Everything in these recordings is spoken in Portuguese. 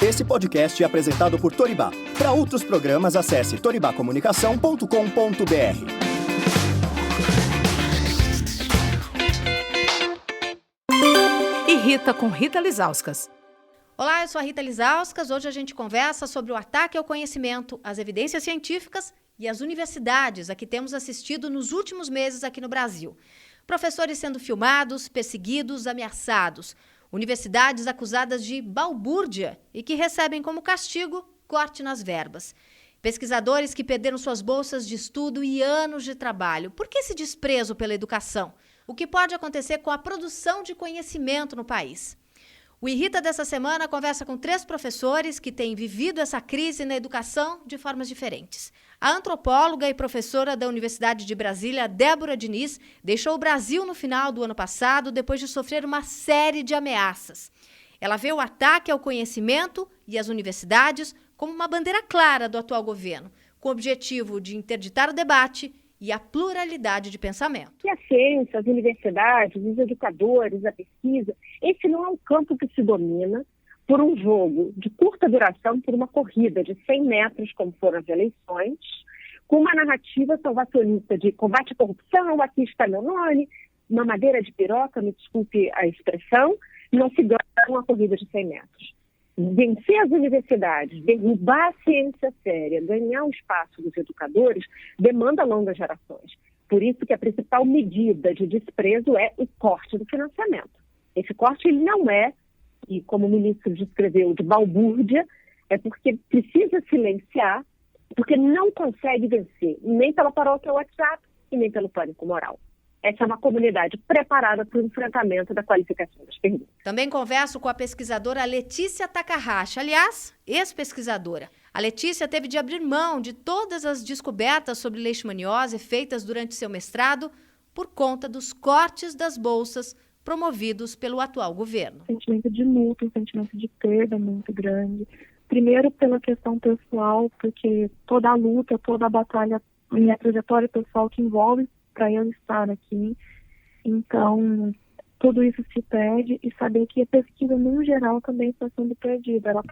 Esse podcast é apresentado por Toribá. Para outros programas, acesse toribacomunicação.com.br. Irrita com Rita Lizauskas. Olá, eu sou a Rita Lizauskas. Hoje a gente conversa sobre o ataque ao conhecimento, as evidências científicas e as universidades a que temos assistido nos últimos meses aqui no Brasil. Professores sendo filmados, perseguidos, ameaçados. Universidades acusadas de balbúrdia e que recebem como castigo corte nas verbas. Pesquisadores que perderam suas bolsas de estudo e anos de trabalho. Por que esse desprezo pela educação? O que pode acontecer com a produção de conhecimento no país? O Irrita dessa semana conversa com 3 professores que têm vivido essa crise na educação de formas diferentes. A antropóloga e professora da Universidade de Brasília, Débora Diniz, deixou o Brasil no final do ano passado depois de sofrer uma série de ameaças. Ela vê o ataque ao conhecimento e às universidades como uma bandeira clara do atual governo, com o objetivo de interditar o debate e a pluralidade de pensamento. E a ciência, as universidades, os educadores, a pesquisa, esse não é um campo que se domina por um jogo de curta duração, por uma corrida de 100 metros, como foram as eleições, com uma narrativa salvacionista de combate à corrupção, aqui está meu nome, uma madeira de piroca, me desculpe a expressão, não se ganha uma corrida de 100 metros. Vencer as universidades, derrubar a ciência séria, ganhar o espaço dos educadores, demanda longas gerações. Por isso que a principal medida de desprezo é o corte do financiamento. Esse corte ele não é, e como o ministro descreveu, de balbúrdia, é porque precisa silenciar, porque não consegue vencer, nem pela paróquia WhatsApp e nem pelo pânico moral. Essa é uma comunidade preparada para o enfrentamento da qualificação das perguntas. Também converso com a pesquisadora Letícia Takahashi, aliás, ex-pesquisadora. A Letícia teve de abrir mão de todas as descobertas sobre leishmaniose feitas durante seu mestrado por conta dos cortes das bolsas promovidos pelo atual governo. Um sentimento de luto, um sentimento de perda muito grande. Primeiro pela questão pessoal, porque toda a luta, toda a batalha, minha trajetória pessoal que envolve para eu estar aqui. Então, tudo isso se perde e saber que a pesquisa, no geral, também está sendo perdida. Ela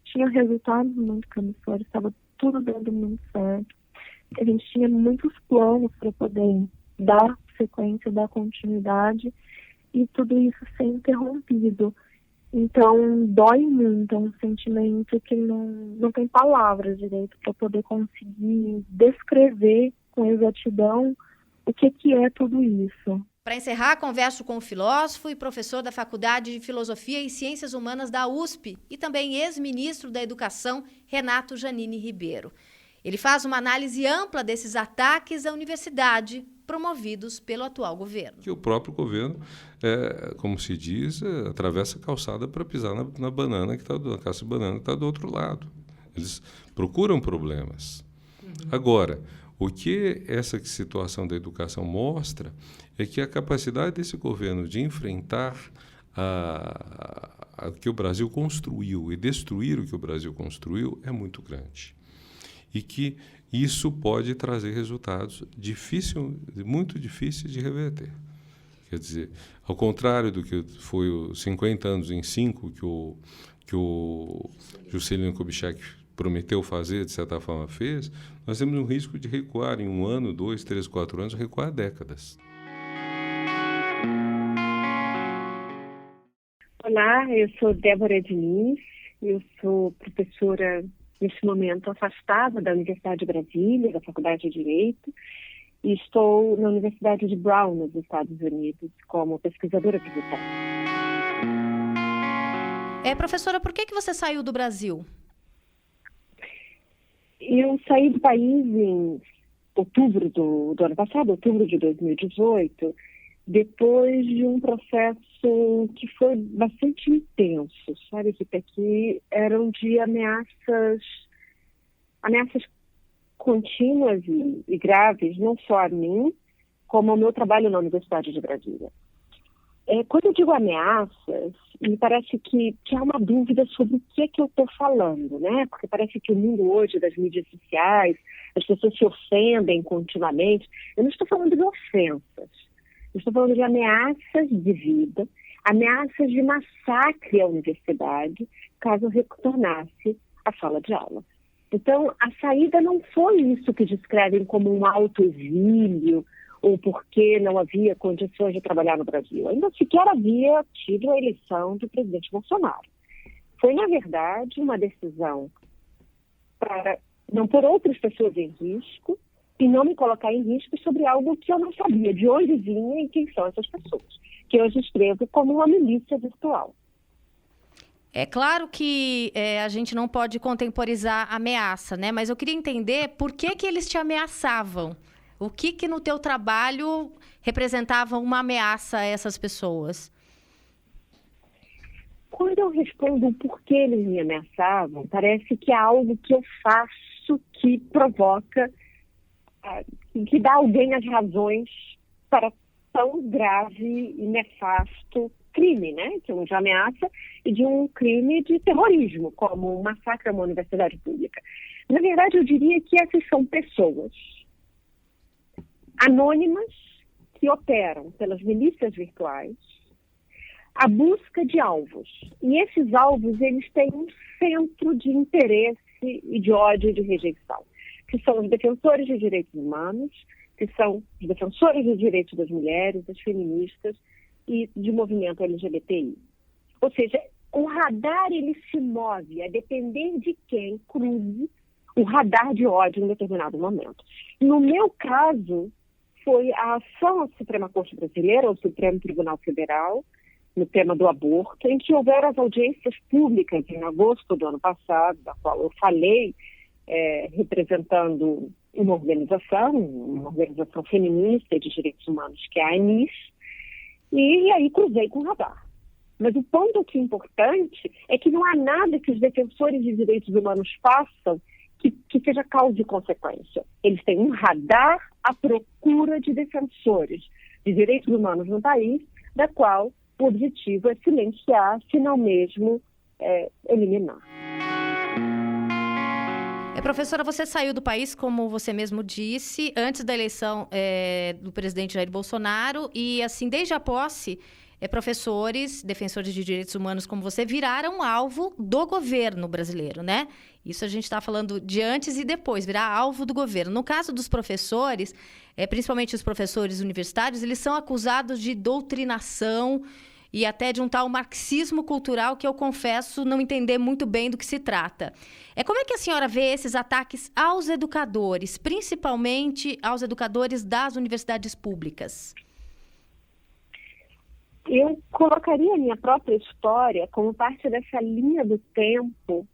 tinha resultados muito promissores, estava tudo dando muito certo. A gente tinha muitos planos para poder dar sequência, dar continuidade e tudo isso ser interrompido. Então, dói muito, é um sentimento que não tem palavras direito para poder conseguir descrever com exatidão o que é tudo isso. Para encerrar, converso com o filósofo e professor da Faculdade de Filosofia e Ciências Humanas da USP e também ex-ministro da Educação, Renato Janine Ribeiro. Ele faz uma análise ampla desses ataques à universidade promovidos pelo atual governo. Que o próprio governo, como se diz, atravessa a calçada para pisar na banana que está na casca de banana que está do outro lado. Eles procuram problemas. Agora, o que essa situação da educação mostra é que a capacidade desse governo de enfrentar a que o Brasil construiu e destruir o que o Brasil construiu é muito grande. E que isso pode trazer resultados muito difíceis de reverter. Quer dizer, ao contrário do que foi os 50 anos em 5 que o Juscelino Kubitschek prometeu fazer, de certa forma fez, nós temos um risco de recuar em 1 ano, 2, 3, 4 anos, recuar décadas. Olá, eu sou Débora Diniz, eu sou professora, neste momento, afastada da Universidade de Brasília, da Faculdade de Direito, e estou na Universidade de Brown, nos Estados Unidos, como pesquisadora tributária. Professora, por que você saiu do Brasil? Eu saí do país em outubro do ano passado, outubro de 2018, depois de um processo que foi bastante intenso, sabe? Que eram de ameaças contínuas e graves, não só a mim, como ao meu trabalho na Universidade de Brasília. Quando eu digo ameaças, me parece que há uma dúvida sobre o que eu estou falando, né? Porque parece que o mundo hoje das mídias sociais, as pessoas se ofendem continuamente. Eu não estou falando de ofensas, eu estou falando de ameaças de vida, ameaças de massacre à universidade caso retornasse à sala de aula. Então, a saída não foi isso que descrevem como um autoexílio ou porque não havia condições de trabalhar no Brasil. Ainda sequer havia tido a eleição do presidente Bolsonaro. Foi, na verdade, uma decisão para não pôr outras pessoas em risco e não me colocar em risco sobre algo que eu não sabia de onde vinha e quem são essas pessoas, que hoje escrevo como uma milícia virtual. É claro que a gente não pode contemporizar a ameaça, né? Mas eu queria entender por que eles te ameaçavam. O que no teu trabalho representava uma ameaça a essas pessoas? Quando eu respondo o porquê eles me ameaçavam, parece que é algo que eu faço que provoca, que dá a alguém as razões para tão grave e nefasto crime, né? Que é de ameaça e de um crime de terrorismo, como um massacre a uma universidade pública. Na verdade, eu diria que essas são pessoas anônimas que operam pelas milícias virtuais à busca de alvos. E esses alvos, eles têm um centro de interesse e de ódio e de rejeição, que são os defensores de direitos humanos, que são os defensores dos direitos das mulheres, das feministas e de movimento LGBTI. Ou seja, o radar ele se move a depender de quem cruze o radar de ódio em determinado momento. No meu caso, foi a ação à Suprema Corte Brasileira, ao Supremo Tribunal Federal, no tema do aborto, em que houveram as audiências públicas em agosto do ano passado, da qual eu falei, representando uma organização feminista de direitos humanos, que é a ANIS, e aí cruzei com o radar. Mas o ponto aqui importante é que não há nada que os defensores de direitos humanos façam que seja causa e consequência. Eles têm um radar à procura de defensores de direitos humanos no país, da qual o objetivo é silenciar, se não mesmo eliminar. Professora, você saiu do país, como você mesmo disse, antes da eleição do presidente Jair Bolsonaro e, assim, desde a posse, professores, defensores de direitos humanos como você, viraram alvo do governo brasileiro, né? Isso a gente está falando de antes e depois, virar alvo do governo. No caso dos professores, principalmente os professores universitários, eles são acusados de doutrinação e até de um tal marxismo cultural que eu confesso não entender muito bem do que se trata. Como é que a senhora vê esses ataques aos educadores, principalmente aos educadores das universidades públicas? Eu colocaria a minha própria história como parte dessa linha do tempo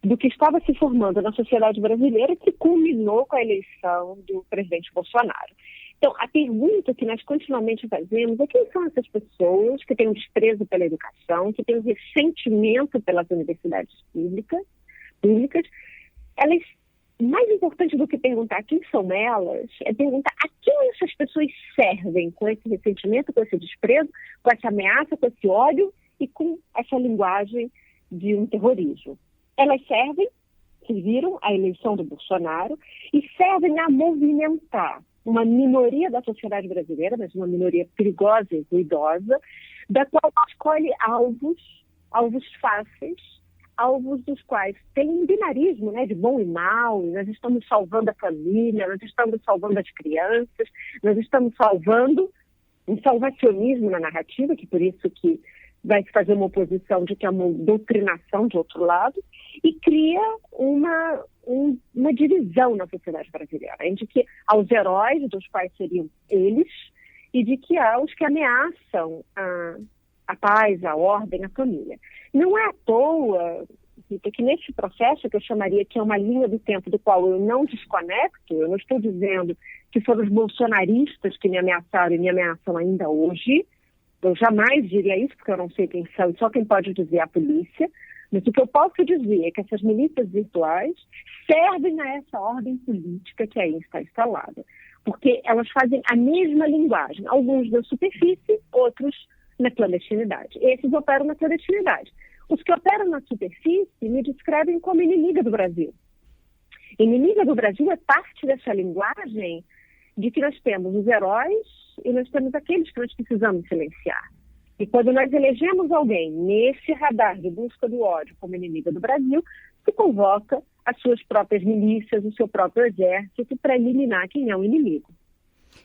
do que estava se formando na sociedade brasileira, que culminou com a eleição do presidente Bolsonaro. Então, a pergunta que nós continuamente fazemos é quem são essas pessoas que têm um desprezo pela educação, que têm um ressentimento pelas universidades públicas. Elas, mais importante do que perguntar quem são elas, é perguntar a quem essas pessoas servem com esse ressentimento, com esse desprezo, com essa ameaça, com esse ódio e com essa linguagem de um terrorismo. Elas serviram à eleição do Bolsonaro e servem a movimentar uma minoria da sociedade brasileira, mas uma minoria perigosa e ruidosa, da qual escolhe alvos fáceis, alvos dos quais tem um binarismo, né, de bom e mal, nós estamos salvando a família, nós estamos salvando as crianças, nós estamos salvando um salvacionismo na narrativa, que por isso que vai se fazer uma oposição de que é uma doutrinação de outro lado, e cria uma divisão na sociedade brasileira, de que há os heróis, dos quais seriam eles, e de que há os que ameaçam a paz, a ordem, a família. Não é à toa que nesse processo, que eu chamaria que é uma linha do tempo do qual eu não desconecto, eu não estou dizendo que foram os bolsonaristas que me ameaçaram e me ameaçam ainda hoje, eu jamais diria isso, porque eu não sei quem são, e só quem pode dizer é a polícia, mas o que eu posso dizer é que essas milícias virtuais servem a essa ordem política que aí está instalada, porque elas fazem a mesma linguagem, alguns na superfície, outros na clandestinidade. Esses operam na clandestinidade. Os que operam na superfície me descrevem como inimiga do Brasil. Inimiga do Brasil é parte dessa linguagem de que nós temos os heróis e nós temos aqueles que nós precisamos silenciar. E quando nós elegemos alguém nesse radar de busca do ódio como inimiga do Brasil, se convoca as suas próprias milícias, o seu próprio exército para eliminar quem é o inimigo.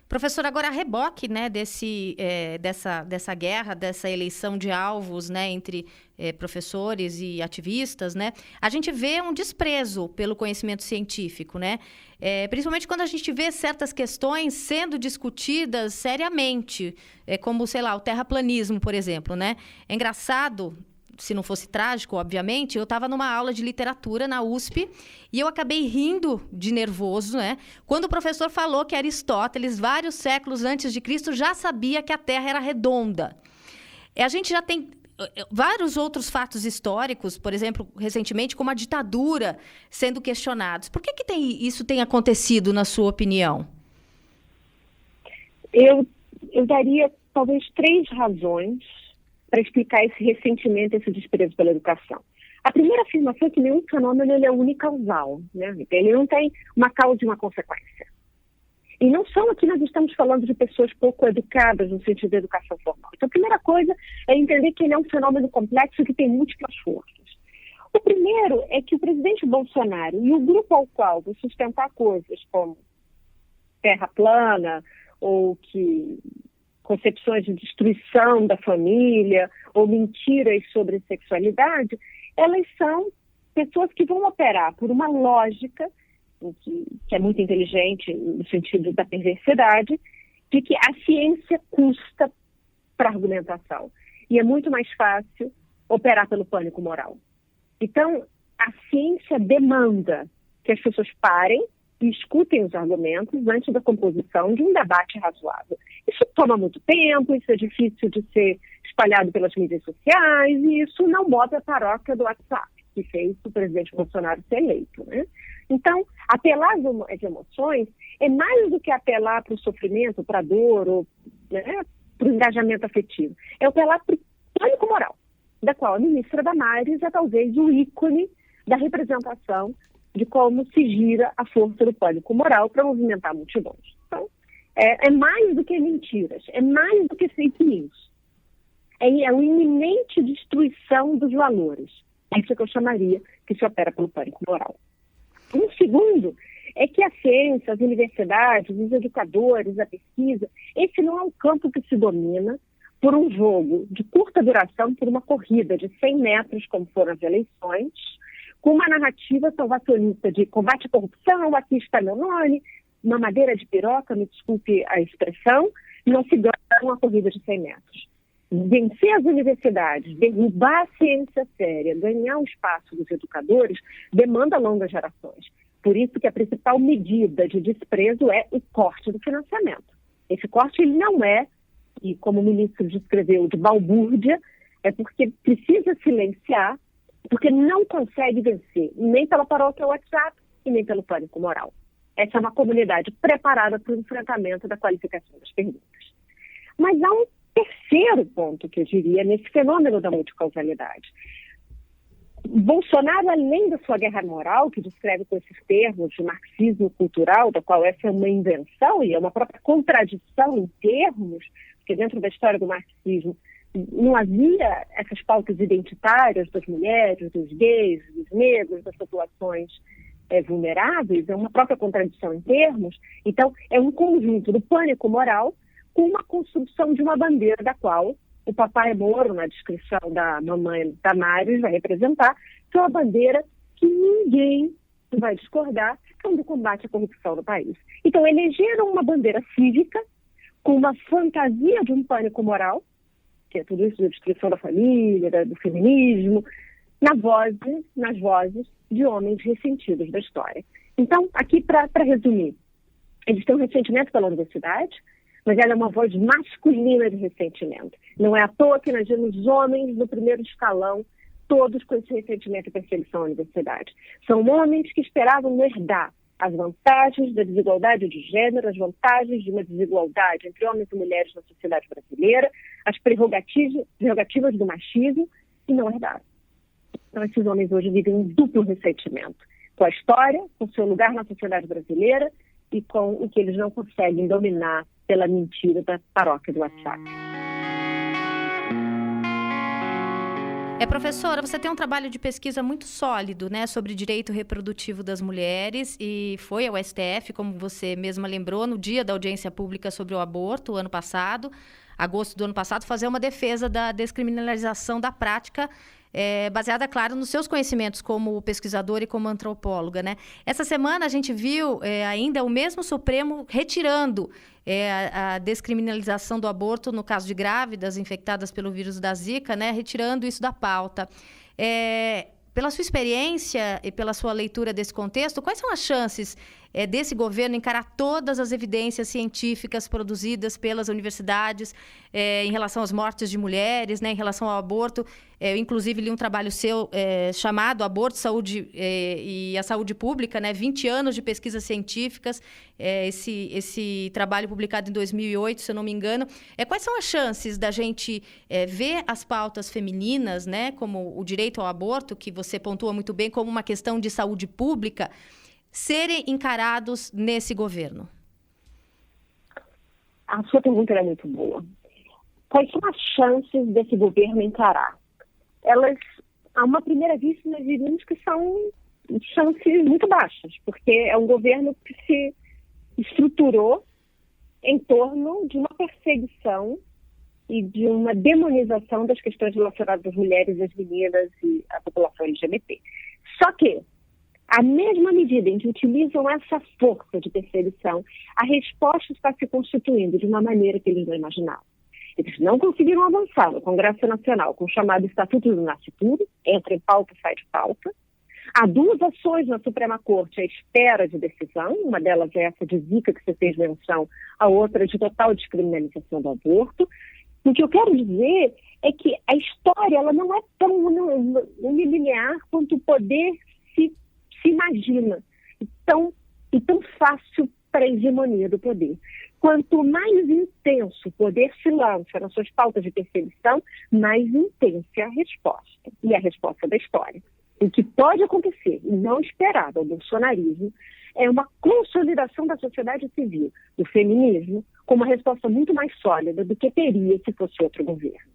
Professor, agora a reboque, né, dessa guerra, dessa eleição de alvos, né, entre professores e ativistas, né, a gente vê um desprezo pelo conhecimento científico, né, principalmente quando a gente vê certas questões sendo discutidas seriamente, como, sei lá, o terraplanismo, por exemplo, né. É engraçado, se não fosse trágico, obviamente, eu estava numa aula de literatura na USP e eu acabei rindo de nervoso, né? Quando o professor falou que Aristóteles, vários séculos antes de Cristo, já sabia que a Terra era redonda. A gente já tem vários outros fatos históricos, por exemplo, recentemente, como a ditadura sendo questionados. Por que isso tem acontecido, na sua opinião? Eu daria talvez 3 razões para explicar esse ressentimento, esse desprezo pela educação. A primeira afirmação é que nenhum fenômeno ele é unicausal, né? Ele não tem uma causa e uma consequência. E não são aqui, nós estamos falando de pessoas pouco educadas no sentido da educação formal. Então, a primeira coisa é entender que ele é um fenômeno complexo que tem múltiplas forças. O primeiro é que o presidente Bolsonaro e o grupo ao qual vou sustentar coisas como terra plana ou que concepções de destruição da família ou mentiras sobre sexualidade, elas são pessoas que vão operar por uma lógica que é muito inteligente no sentido da perversidade, de que a ciência custa para argumentação. E é muito mais fácil operar pelo pânico moral. Então, a ciência demanda que as pessoas parem e escutem os argumentos antes da composição de um debate razoável. Isso toma muito tempo, isso é difícil de ser espalhado pelas mídias sociais, e isso não bota a paróquia do WhatsApp, que fez o presidente Bolsonaro ser eleito, né? Então, apelar às emoções é mais do que apelar para o sofrimento, para a dor, ou, né, para o engajamento afetivo. É apelar para o pânico moral, da qual a ministra Damares é talvez o ícone da representação de como se gira a força do pânico moral para movimentar multidões. Então, é mais do que mentiras, é mais do que fake news. É uma iminente destruição dos valores. É isso que eu chamaria que se opera pelo pânico moral. Um segundo é que a ciência, as universidades, os educadores, a pesquisa, esse não é um campo que se domina por um jogo de curta duração, por uma corrida de 100 metros, como foram as eleições, com uma narrativa salvacionista de combate à corrupção, aqui está meu nome, uma madeira de piroca, me desculpe a expressão, não se ganha uma corrida de 100 metros. Vencer as universidades, derrubar a ciência séria, ganhar o espaço dos educadores, demanda longas gerações. Por isso que a principal medida de desprezo é o corte do financiamento. Esse corte ele não é, e como o ministro descreveu, de balbúrdia, é porque precisa silenciar, porque não consegue vencer, nem pela paróquia WhatsApp e nem pelo pânico moral. Essa é uma comunidade preparada para o enfrentamento da qualificação das perguntas. Mas há um terceiro ponto que eu diria nesse fenômeno da multicausalidade. Bolsonaro, além da sua guerra moral, que descreve com esses termos de marxismo cultural, da qual essa é uma invenção e é uma própria contradição em termos, porque dentro da história do marxismo não havia essas pautas identitárias das mulheres, dos gays, dos negros, das populações vulneráveis, é uma própria contradição em termos. Então, é um conjunto do pânico moral com uma construção de uma bandeira da qual o papai Moro, na descrição da mamãe Damares, vai representar, que é uma bandeira que ninguém vai discordar, que é do combate à corrupção no país. Então, elegeram uma bandeira cívica com uma fantasia de um pânico moral, que é tudo isso da destruição da família, do feminismo, nas vozes de homens ressentidos da história. Então, aqui, para resumir, eles têm um ressentimento pela universidade, mas ela é uma voz masculina de ressentimento. Não é à toa que nós vemos homens no primeiro escalão, todos com esse ressentimento e perseguição à universidade. São homens que esperavam herdar as vantagens da desigualdade de gênero, as vantagens de uma desigualdade entre homens e mulheres na sociedade brasileira, as prerrogativas do machismo, e não herdaram. Então, esses homens hoje vivem um duplo ressentimento com a história, com o seu lugar na sociedade brasileira e com o que eles não conseguem dominar pela mentira da paróquia do WhatsApp. Professora, você tem um trabalho de pesquisa muito sólido, né, sobre direito reprodutivo das mulheres e foi ao STF, como você mesma lembrou, no dia da audiência pública sobre o aborto, ano passado, agosto do ano passado, fazer uma defesa da descriminalização da prática, baseada, claro, nos seus conhecimentos como pesquisadora e como antropóloga, né? Essa semana a gente viu ainda o mesmo Supremo retirando a descriminalização do aborto no caso de grávidas infectadas pelo vírus da Zika, né? Retirando isso da pauta. Pela sua experiência e pela sua leitura desse contexto, quais são as chances desse governo encarar todas as evidências científicas produzidas pelas universidades em relação às mortes de mulheres, né, em relação ao aborto? Eu, inclusive, li um trabalho seu chamado Aborto, Saúde e a Saúde Pública, né, 20 anos de pesquisas científicas, esse trabalho publicado em 2008, se eu não me engano. Quais são as chances da gente ver as pautas femininas, né, como o direito ao aborto, que você pontua muito bem, como uma questão de saúde pública, serem encarados nesse governo? A sua pergunta é muito boa. Quais são as chances desse governo encarar? Elas, a uma primeira vista, nós diríamos que são chances muito baixas, porque é um governo que se estruturou em torno de uma perseguição e de uma demonização das questões relacionadas às mulheres, às meninas e à população LGBT. Só que, à mesma medida em que utilizam essa força de perseguição, a resposta está se constituindo de uma maneira que eles não imaginavam. Eles não conseguiram avançar no Congresso Nacional com o chamado Estatuto do Nascituro, entra em pauta, sai de pauta. Há 2 ações na Suprema Corte à espera de decisão, uma delas é essa de Zika que você fez menção, a outra de total descriminalização do aborto. O que eu quero dizer é que a história ela não é tão linear quanto o poder se imagina, e tão fácil para a hegemonia do poder. Quanto mais intenso o poder se lança nas suas pautas de perseguição, mais intensa é a resposta, e a resposta da história. O que pode acontecer, e não esperado ao bolsonarismo, é uma consolidação da sociedade civil, do feminismo, com uma resposta muito mais sólida do que teria se fosse outro governo.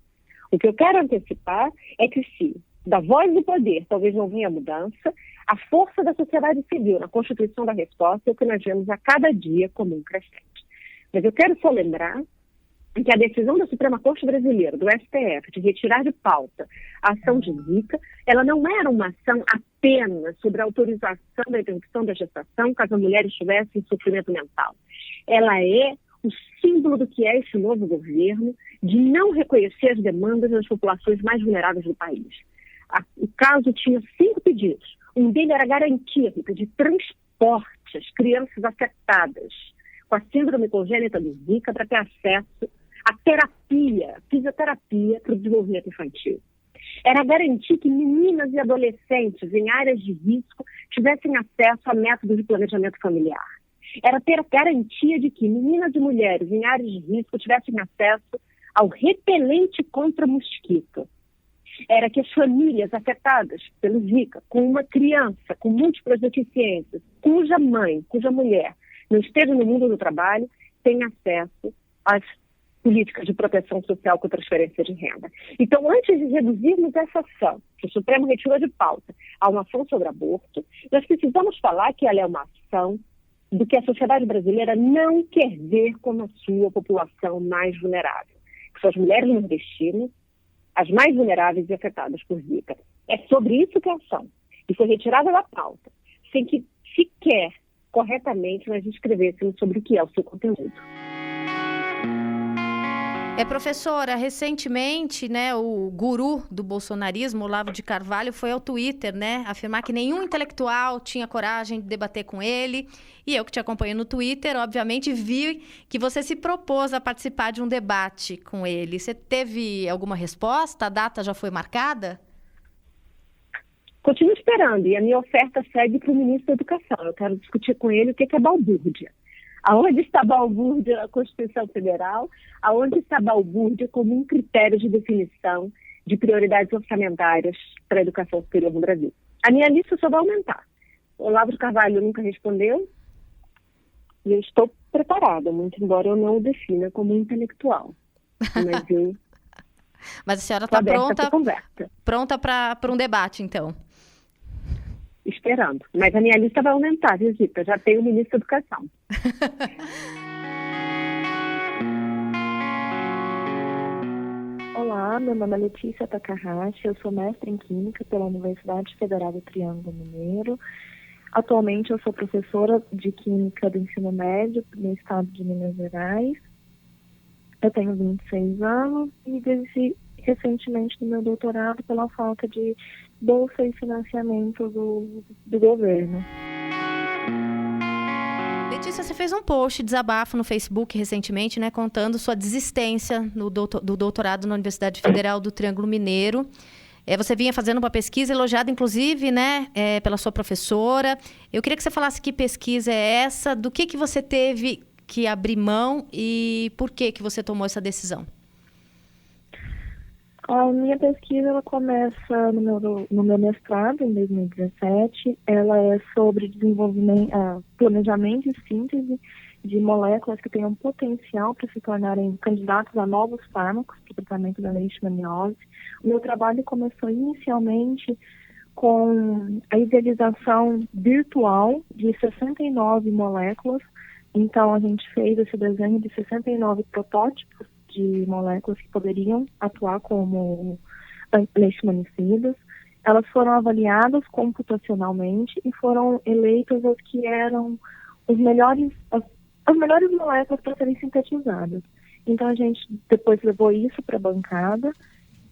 O que eu quero antecipar é que se da voz do poder talvez não venha mudança, a força da sociedade civil na constituição da resposta é o que nós vemos a cada dia como um crescente. Mas eu quero só lembrar que a decisão da Suprema Corte Brasileira, do STF, de retirar de pauta a ação de Zika, ela não era uma ação apenas sobre a autorização da interrupção da gestação caso a mulher estivesse em sofrimento mental. Ela é o símbolo do que é esse novo governo de não reconhecer as demandas das populações mais vulneráveis do país. O caso tinha 5 pedidos. Um deles era garantia de transporte às crianças afetadas com a síndrome congênita do Zika para ter acesso à terapia, fisioterapia para o desenvolvimento infantil. Era garantir que meninas e adolescentes em áreas de risco tivessem acesso a métodos de planejamento familiar. Era ter a garantia de que meninas e mulheres em áreas de risco tivessem acesso ao repelente contra mosquito. Era que as famílias afetadas pelo Zika, com uma criança com múltiplas deficiências, cuja mãe, cuja mulher não esteja no mundo do trabalho, tenham acesso às políticas de proteção social com transferência de renda. Então, antes de reduzirmos essa ação, que o Supremo retirou de pauta, a uma ação sobre aborto, nós precisamos falar que ela é uma ação do que a sociedade brasileira não quer ver como a sua população mais vulnerável, que são as mulheres nordestinas, as mais vulneráveis e afetadas por Zika. É sobre isso que é a ação. E foi retirada da pauta, sem que sequer corretamente nós escrevêssemos sobre o que é o seu conteúdo. Professora, recentemente, né, o guru do bolsonarismo, Olavo de Carvalho, foi ao Twitter, né, afirmar que nenhum intelectual tinha coragem de debater com ele. E eu que te acompanho no Twitter, obviamente, vi que você se propôs a participar de um debate com ele. Você teve alguma resposta? A data já foi marcada? Continuo esperando, e a minha oferta segue para o ministro da Educação. Eu quero discutir com ele o que é balbúrdia. Aonde está a balbúrdia na Constituição Federal? Aonde está a balbúrdia como um critério de definição de prioridades orçamentárias para a educação superior no Brasil? A minha lista só vai aumentar. O Olavo de Carvalho nunca respondeu e eu estou preparada, muito embora eu não o defina como intelectual. Mas eu Mas a senhora está pronta para um debate, então? Esperando. Mas a minha lista vai aumentar, Visita. Já tenho o ministro da Educação. Olá, meu nome é Letícia Takahashi, eu sou mestre em Química pela Universidade Federal do Triângulo Mineiro. Atualmente eu sou professora de Química do ensino médio no estado de Minas Gerais. Eu tenho 26 anos e desisti recentemente do meu doutorado pela falta de bolsa e financiamento do governo. Letícia, você fez um post de desabafo no Facebook recentemente, né, contando sua desistência do doutorado na Universidade Federal do Triângulo Mineiro. Você vinha fazendo uma pesquisa elogiada, inclusive, né, pela sua professora. Eu queria que você falasse que pesquisa é essa, do que você teve que abrir mão e por que você tomou essa decisão. A minha pesquisa ela começa no meu mestrado, em 2017. Ela é sobre planejamento e síntese de moléculas que tenham potencial para se tornarem candidatos a novos fármacos para o tratamento da leishmaniose. O meu trabalho começou inicialmente com a idealização virtual de 69 moléculas. Então, a gente fez esse desenho de 69 protótipos de moléculas que poderiam atuar como leishmanicidas. Elas foram avaliadas computacionalmente e foram eleitas as que eram as melhores moléculas para serem sintetizadas. Então, a gente depois levou isso para a bancada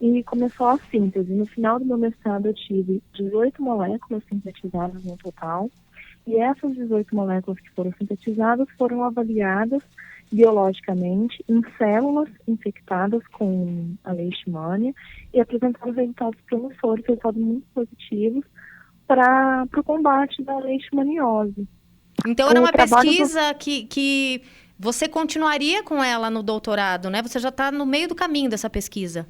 e começou a síntese. No final do meu mestrado, eu tive 18 moléculas sintetizadas no total. E essas 18 moléculas que foram sintetizadas foram avaliadas biologicamente em células infectadas com a leishmania e apresentaram resultados promissores, resultados muito positivos para o combate da leishmaniose. Então, era uma pesquisa que você continuaria com ela no doutorado, né? Você já está no meio do caminho dessa pesquisa.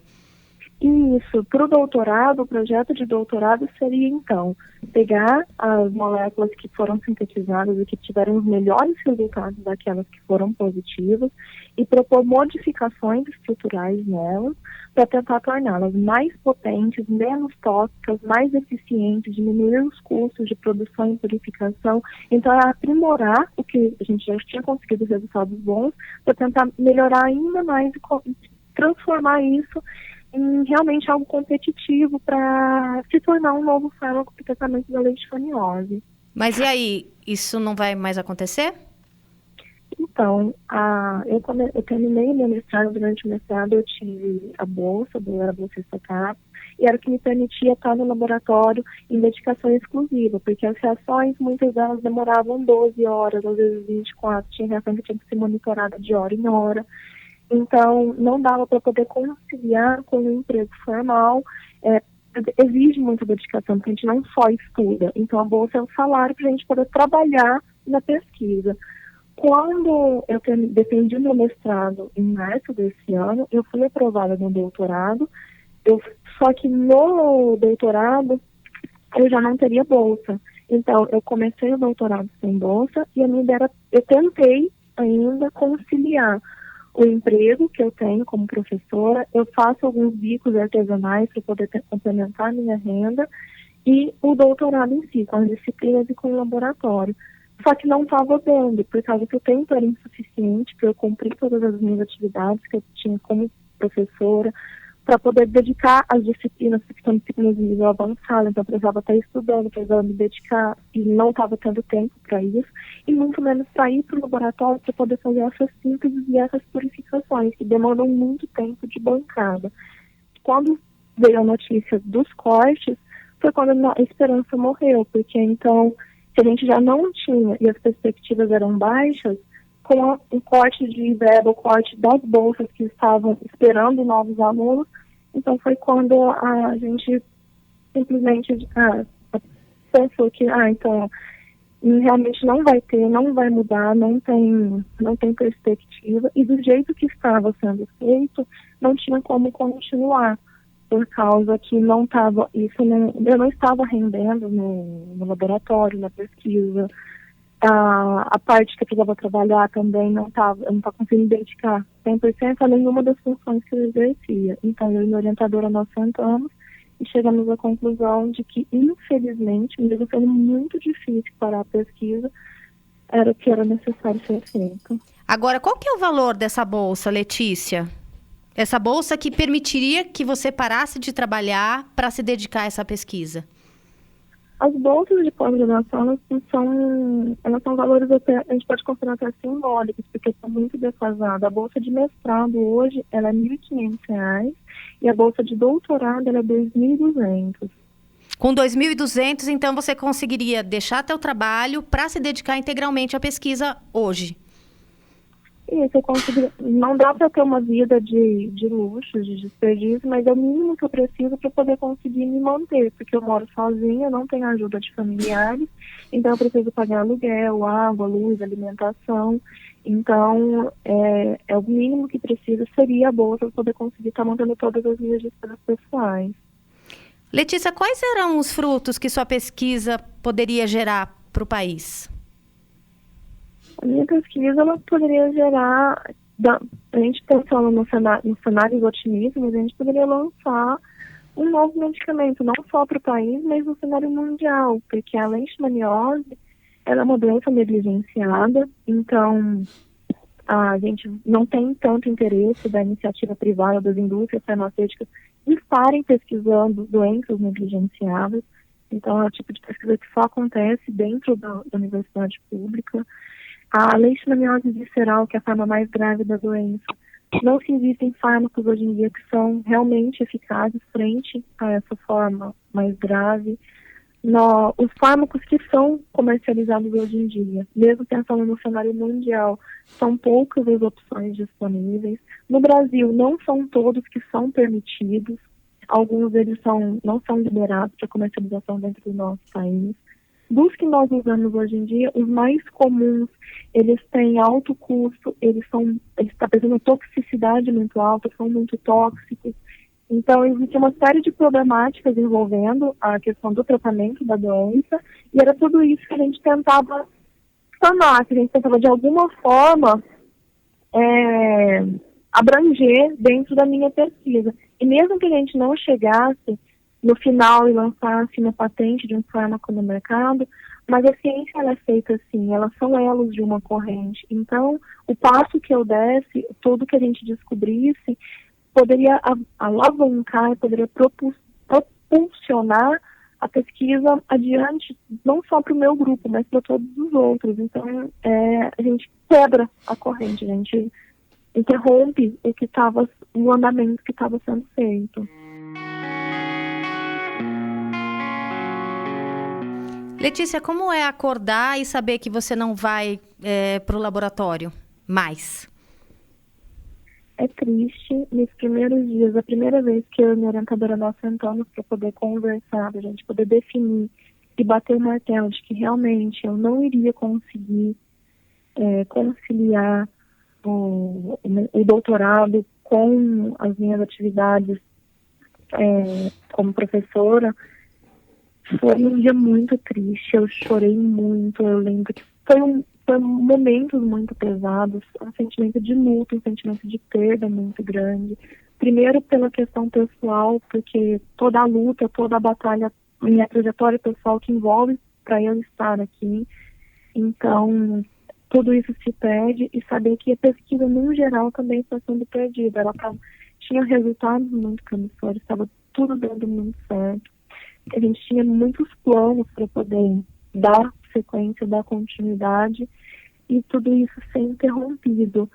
Isso. Para o doutorado, o projeto de doutorado seria, então, pegar as moléculas que foram sintetizadas e que tiveram os melhores resultados daquelas que foram positivas e propor modificações estruturais nelas para tentar torná-las mais potentes, menos tóxicas, mais eficientes, diminuir os custos de produção e purificação. Então, é aprimorar o que a gente já tinha conseguido resultados bons para tentar melhorar ainda mais e transformar isso em realmente algo competitivo para se tornar um novo fármaco para o tratamento da leishmaniose. Mas e aí, isso não vai mais acontecer? Então, eu terminei meu mestrado. Durante o mestrado eu tive a bolsa, eu era bolsista CAPES, e era o que me permitia estar no laboratório em dedicação exclusiva, porque as reações, muitas delas demoravam 12 horas, às vezes 24, tinha reação que tinha que ser monitorada de hora em hora. Então, não dava para poder conciliar com o emprego formal. Exige muita dedicação, porque a gente não só estuda. Então, a bolsa é um salário para a gente poder trabalhar na pesquisa. Quando eu defendi meu mestrado em março desse ano, eu fui aprovada no doutorado. Só que no doutorado, eu já não teria bolsa. Então, eu comecei o doutorado sem bolsa e a minha ideia eu tentei ainda conciliar o emprego que eu tenho como professora, eu faço alguns bicos artesanais para poder complementar a minha renda e o doutorado em si, com as disciplinas e com o laboratório. Só que não estava dando, por causa que o tempo era insuficiente para eu cumprir todas as minhas atividades que eu tinha como professora, para poder dedicar às disciplinas, que são disciplinas de nível avançado, então eu precisava estar estudando, precisava me dedicar e não estava tendo tempo para isso, e muito menos para ir para o laboratório para poder fazer essas sínteses e essas purificações, que demandam muito tempo de bancada. Quando veio a notícia dos cortes, foi quando a esperança morreu, porque então, se a gente já não tinha e as perspectivas eram baixas, com o corte de verba, o corte das bolsas que estavam esperando novos alunos, então foi quando a gente simplesmente pensou que, então, realmente não vai ter, não vai mudar, não tem perspectiva, e do jeito que estava sendo feito, não tinha como continuar, por causa que eu não estava rendendo no laboratório, na pesquisa. a parte que eu precisava trabalhar também eu não estava conseguindo dedicar 100% a nenhuma das funções que eu exercia. Então, eu e minha orientadora, nós sentamos e chegamos à conclusão de que, infelizmente, mesmo sendo muito difícil parar a pesquisa, era o que era necessário ser feito. Agora, qual que é o valor dessa bolsa, Letícia? Essa bolsa que permitiria que você parasse de trabalhar para se dedicar a essa pesquisa? As bolsas de pós-graduação, elas são valores até, a gente pode considerar até simbólicos, porque são muito defasadas. A bolsa de mestrado hoje, ela é R$ 1.500 e a bolsa de doutorado, ela é R$ 2.200. Com R$ 2.200, então, você conseguiria deixar teu trabalho para se dedicar integralmente à pesquisa hoje? Isso, eu consegui. Não dá para ter uma vida de luxo, de desperdício, mas é o mínimo que eu preciso para poder conseguir me manter, porque eu moro sozinha, não tenho ajuda de familiares, então eu preciso pagar aluguel, água, luz, alimentação. Então, é o mínimo que preciso seria a bolsa para poder conseguir estar mantendo todas as minhas despesas pessoais. Letícia, quais serão os frutos que sua pesquisa poderia gerar para o país? A minha pesquisa, ela poderia gerar, a gente pensando no cenário otimismo, a gente poderia lançar um novo medicamento, não só para o país, mas no cenário mundial, porque a leishmaniose, ela é uma doença negligenciada, então a gente não tem tanto interesse da iniciativa privada, das indústrias farmacêuticas, de estarem pesquisando doenças negligenciadas. Então, é o tipo de pesquisa que só acontece dentro da universidade pública. A leishmaniose visceral, que é a forma mais grave da doença, não se existem fármacos hoje em dia que são realmente eficazes frente a essa forma mais grave. Os fármacos que são comercializados hoje em dia, mesmo pensando no cenário mundial, são poucas as opções disponíveis. No Brasil, não são todos que são permitidos. Alguns deles não são liberados para comercialização dentro do nosso país. Dos que nós usamos hoje em dia, os mais comuns, eles têm alto custo, eles apresentam toxicidade muito alta, são muito tóxicos. Então, existe uma série de problemáticas envolvendo a questão do tratamento da doença, e era tudo isso que a gente tentava sanar, que a gente tentava, de alguma forma, abranger dentro da minha pesquisa. E mesmo que a gente não chegasse no final e lançasse uma patente de um fármaco no mercado, mas a ciência ela é feita assim, elas são elos de uma corrente. Então, o passo que eu desse, tudo que a gente descobrisse, poderia alavancar, poderia propulsionar a pesquisa adiante, não só para o meu grupo, mas para todos os outros. Então, a gente quebra a corrente, a gente interrompe o andamento que estava sendo feito. Letícia, como é acordar e saber que você não vai para o laboratório mais? É triste. Nos primeiros dias, a primeira vez que eu e minha orientadora nós sentamos para poder conversar, para a gente poder definir e bater o martelo de que realmente eu não iria conseguir conciliar o doutorado com as minhas atividades como professora, foi um dia muito triste. Eu chorei muito. Eu lembro que foi momentos muito pesados, um sentimento de luto, um sentimento de perda muito grande. Primeiro pela questão pessoal, porque toda a luta, toda a batalha, minha trajetória pessoal que envolve para eu estar aqui. Então, tudo isso se perde, e saber que a pesquisa, no geral, também está sendo perdida. Ela tinha resultados muito promissores, estava tudo dando muito certo. A gente tinha muitos planos para poder dar sequência, dar continuidade, e tudo isso ser interrompido.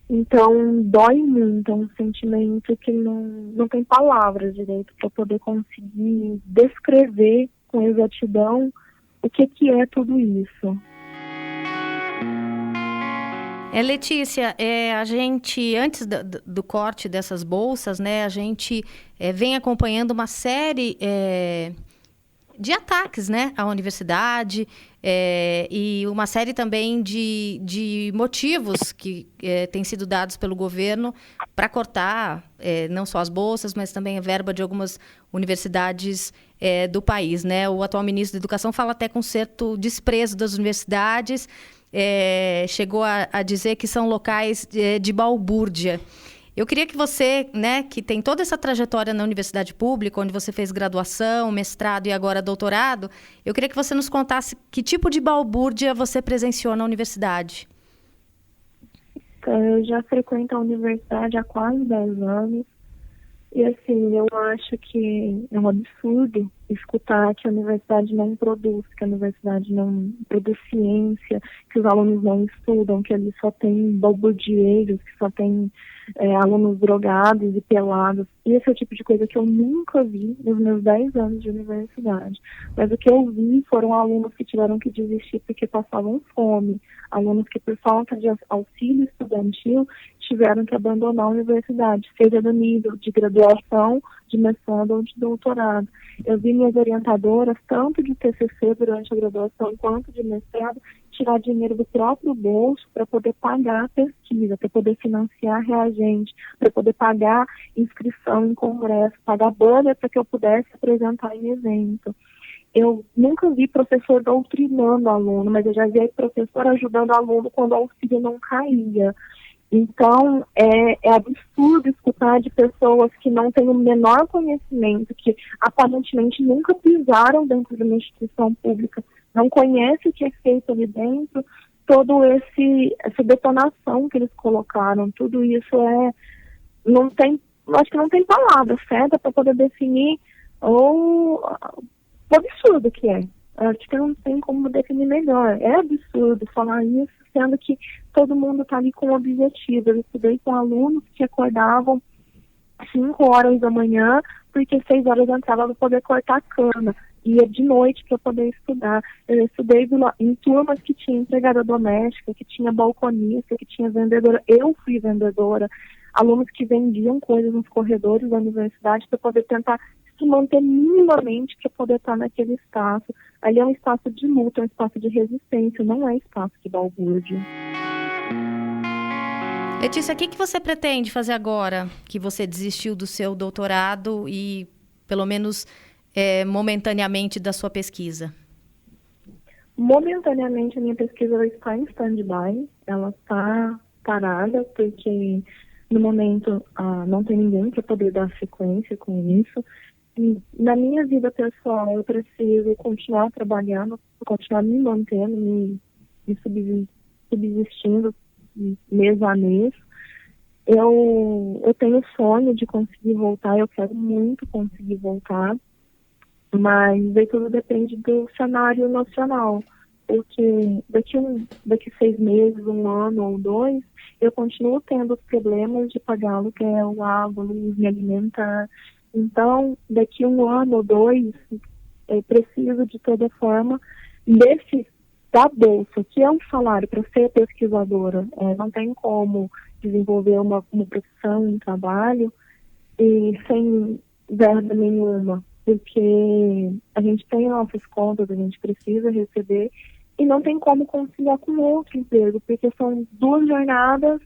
Então, dói muito, é um sentimento que não tem palavras direito para poder conseguir descrever com exatidão o que é tudo isso. Letícia, a gente, antes do corte dessas bolsas, né, a gente vem acompanhando uma série de ataques, né, à universidade, e uma série também de motivos que têm sido dados pelo governo para cortar não só as bolsas, mas também a verba de algumas universidades do país, né? O atual ministro da Educação fala até com certo desprezo das universidades, chegou a dizer que são locais de balbúrdia. Eu queria que você, né, que tem toda essa trajetória na universidade pública, onde você fez graduação, mestrado e agora doutorado, eu queria que você nos contasse que tipo de balbúrdia você presenciou na universidade. Eu já frequento a universidade há quase 10 anos. E, assim, eu acho que é um absurdo escutar que a universidade não produz, que a universidade não produz ciência, que os alunos não estudam, que ali só tem balbudieiros, que só tem alunos drogados e pelados. E esse é o tipo de coisa que eu nunca vi nos meus 10 anos de universidade. Mas o que eu vi foram alunos que tiveram que desistir porque passavam fome, alunos que, por falta de auxílio estudantil, tiveram que abandonar a universidade, seja no nível de graduação, de mestrado ou de doutorado. Eu vi minhas orientadoras, tanto de TCC durante a graduação quanto de mestrado, tirar dinheiro do próprio bolso para poder pagar a pesquisa, para poder financiar reagente, para poder pagar inscrição em congresso, pagar banner para que eu pudesse apresentar em evento. Eu nunca vi professor doutrinando aluno, mas eu já vi professor ajudando aluno quando o auxílio não caía. Então, é absurdo escutar de pessoas que não têm o menor conhecimento, que aparentemente nunca pisaram dentro de uma instituição pública, não conhecem o que é feito ali dentro, essa detonação que eles colocaram, tudo isso acho que não tem palavra certa para poder definir o absurdo que é. Acho que não tem como definir melhor. É absurdo falar isso, sendo que todo mundo está ali com um objetivo. Eu estudei com alunos que acordavam 5 horas da manhã, porque 6 horas entrava para poder cortar cana. Ia de noite para poder estudar. Eu estudei em turmas que tinha empregada doméstica, que tinha balconista, que tinha vendedora. Eu fui vendedora. Alunos que vendiam coisas nos corredores da universidade para poder tentar se manter minimamente para poder estar naquele espaço. Ali é um espaço de luta, é um espaço de resistência, não é espaço de balbúrdia. Letícia, o que você pretende fazer agora que você desistiu do seu doutorado e, pelo menos momentaneamente, da sua pesquisa? Momentaneamente, a minha pesquisa está em stand-by. Ela está parada porque, no momento, não tem ninguém para poder dar sequência com isso. E, na minha vida pessoal, eu preciso continuar trabalhando, continuar me mantendo, me subsistindo mês a mês. Eu tenho sonho de conseguir voltar, eu quero muito conseguir voltar, mas aí tudo depende do cenário nacional, porque daqui 6 meses, 1 ano ou 2, eu continuo tendo os problemas de pagar aluguel, água, luz, me alimentar. Então, daqui 1 ano ou 2, eu preciso de toda forma da bolsa, que é um salário para ser pesquisadora. Não tem como desenvolver uma profissão, um trabalho, e sem verba nenhuma, porque a gente tem nossas contas, a gente precisa receber, e não tem como conciliar com outro emprego, porque são 2 jornadas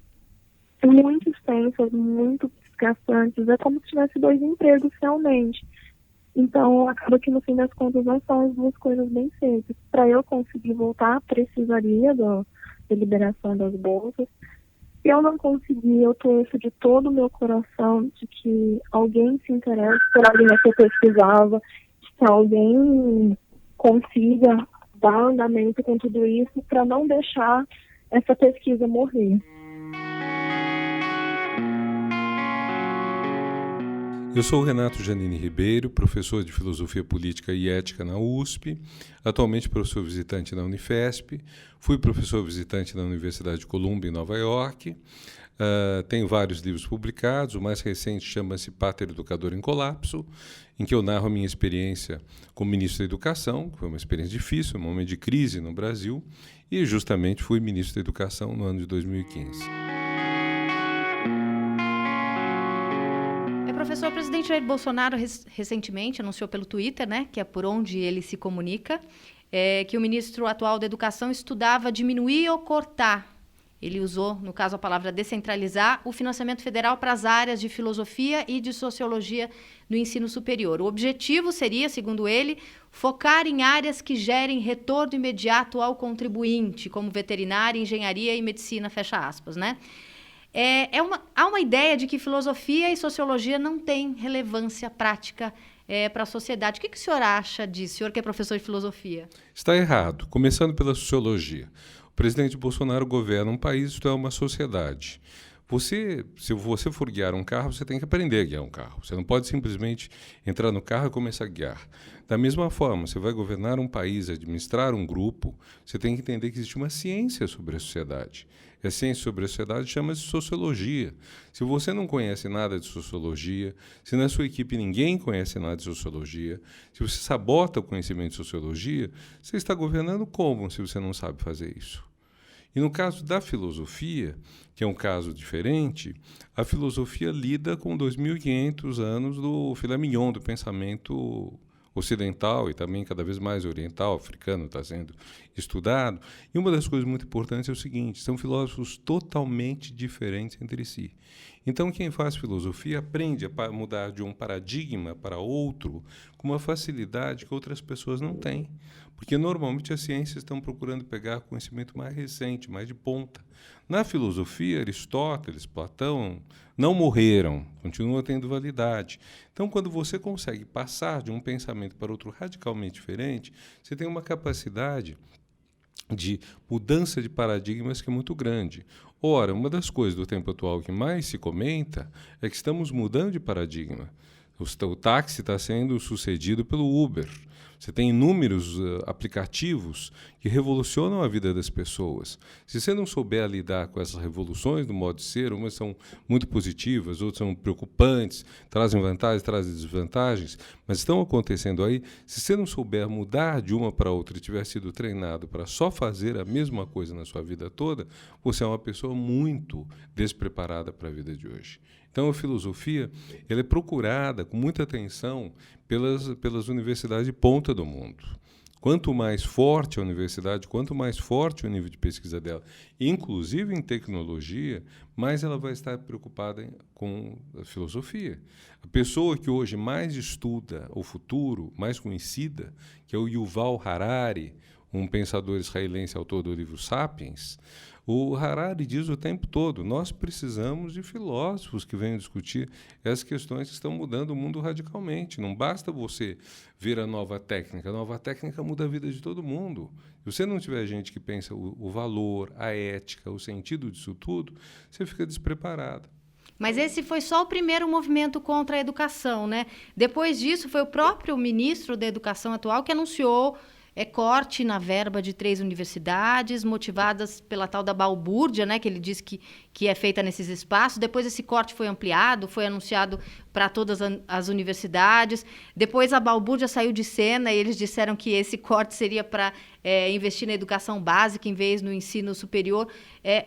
muito extensas, muito desgastantes. É como se tivesse 2 empregos realmente. Então, acaba que no fim das contas não são as 2 coisas bem feitas. Para eu conseguir voltar, precisaria da liberação das bolsas. Se eu não conseguir, eu torço de todo o meu coração de que alguém se interesse por a linha que eu pesquisava, de que alguém consiga dar andamento com tudo isso para não deixar essa pesquisa morrer. Eu sou o Renato Janine Ribeiro, professor de Filosofia Política e Ética na USP, atualmente professor visitante na Unifesp, fui professor visitante na Universidade de Columbia, em Nova York, tenho vários livros publicados, o mais recente chama-se Pátria Educador em Colapso, em que eu narro a minha experiência como ministro da Educação, que foi uma experiência difícil, um momento de crise no Brasil, e justamente fui ministro da Educação no ano de 2015. Professor, o presidente Jair Bolsonaro recentemente anunciou pelo Twitter, né, que é por onde ele se comunica, que o ministro atual da Educação estudava diminuir ou cortar. Ele usou, no caso, a palavra descentralizar, o financiamento federal para as áreas de filosofia e de sociologia no ensino superior. O objetivo seria, segundo ele, focar em áreas que gerem retorno imediato ao contribuinte, como veterinária, engenharia e medicina, fecha aspas, né? Há uma ideia de que filosofia e sociologia não têm relevância prática para a sociedade. O que o senhor acha disso, o senhor que é professor de filosofia? Está errado. Começando pela sociologia. O presidente Bolsonaro governa um país, isto é uma sociedade. Se você for guiar um carro, você tem que aprender a guiar um carro. Você não pode simplesmente entrar no carro e começar a guiar. Da mesma forma, você vai governar um país, administrar um grupo, você tem que entender que existe uma ciência sobre a sociedade. E a ciência sobre a sociedade chama-se sociologia. Se você não conhece nada de sociologia, se na sua equipe ninguém conhece nada de sociologia, se você sabota o conhecimento de sociologia, você está governando como se você não sabe fazer isso? E no caso da filosofia, que é um caso diferente, a filosofia lida com 2.500 anos do filé mignon do pensamento ocidental e também cada vez mais oriental, africano, está sendo estudado. E uma das coisas muito importantes é o seguinte, são filósofos totalmente diferentes entre si. Então, quem faz filosofia aprende a mudar de um paradigma para outro com uma facilidade que outras pessoas não têm. Porque, normalmente, as ciências estão procurando pegar conhecimento mais recente, mais de ponta. Na filosofia, Aristóteles, Platão não morreram, continuam tendo validade. Então, quando você consegue passar de um pensamento para outro radicalmente diferente, você tem uma capacidade de mudança de paradigmas que é muito grande. Ora, uma das coisas do tempo atual que mais se comenta é que estamos mudando de paradigma. O táxi está sendo sucedido pelo Uber. Você tem inúmeros aplicativos que revolucionam a vida das pessoas. Se você não souber lidar com essas revoluções do modo de ser, umas são muito positivas, outras são preocupantes, trazem vantagens, trazem desvantagens, mas estão acontecendo aí. Se você não souber mudar de uma para outra e tiver sido treinado para só fazer a mesma coisa na sua vida toda, você é uma pessoa muito despreparada para a vida de hoje. Então, a filosofia ela é procurada com muita atenção pelas universidades de ponta do mundo. Quanto mais forte a universidade, quanto mais forte o nível de pesquisa dela, inclusive em tecnologia, mais ela vai estar preocupada com a filosofia. A pessoa que hoje mais estuda o futuro, mais conhecida, que é o Yuval Harari, um pensador israelense, autor do livro Sapiens, o Harari diz o tempo todo, nós precisamos de filósofos que venham discutir essas questões que estão mudando o mundo radicalmente. Não basta você ver a nova técnica muda a vida de todo mundo. Se você não tiver gente que pensa o valor, a ética, o sentido disso tudo, você fica despreparado. Mas esse foi só o primeiro movimento contra a educação, né? Depois disso, foi o próprio ministro da Educação atual que anunciou corte na verba de 3 universidades, motivadas pela tal da balbúrdia, né, que ele disse que é feita nesses espaços. Depois esse corte foi ampliado, foi anunciado para todas as universidades. Depois a balbúrdia saiu de cena e eles disseram que esse corte seria para investir na educação básica em vez no ensino superior.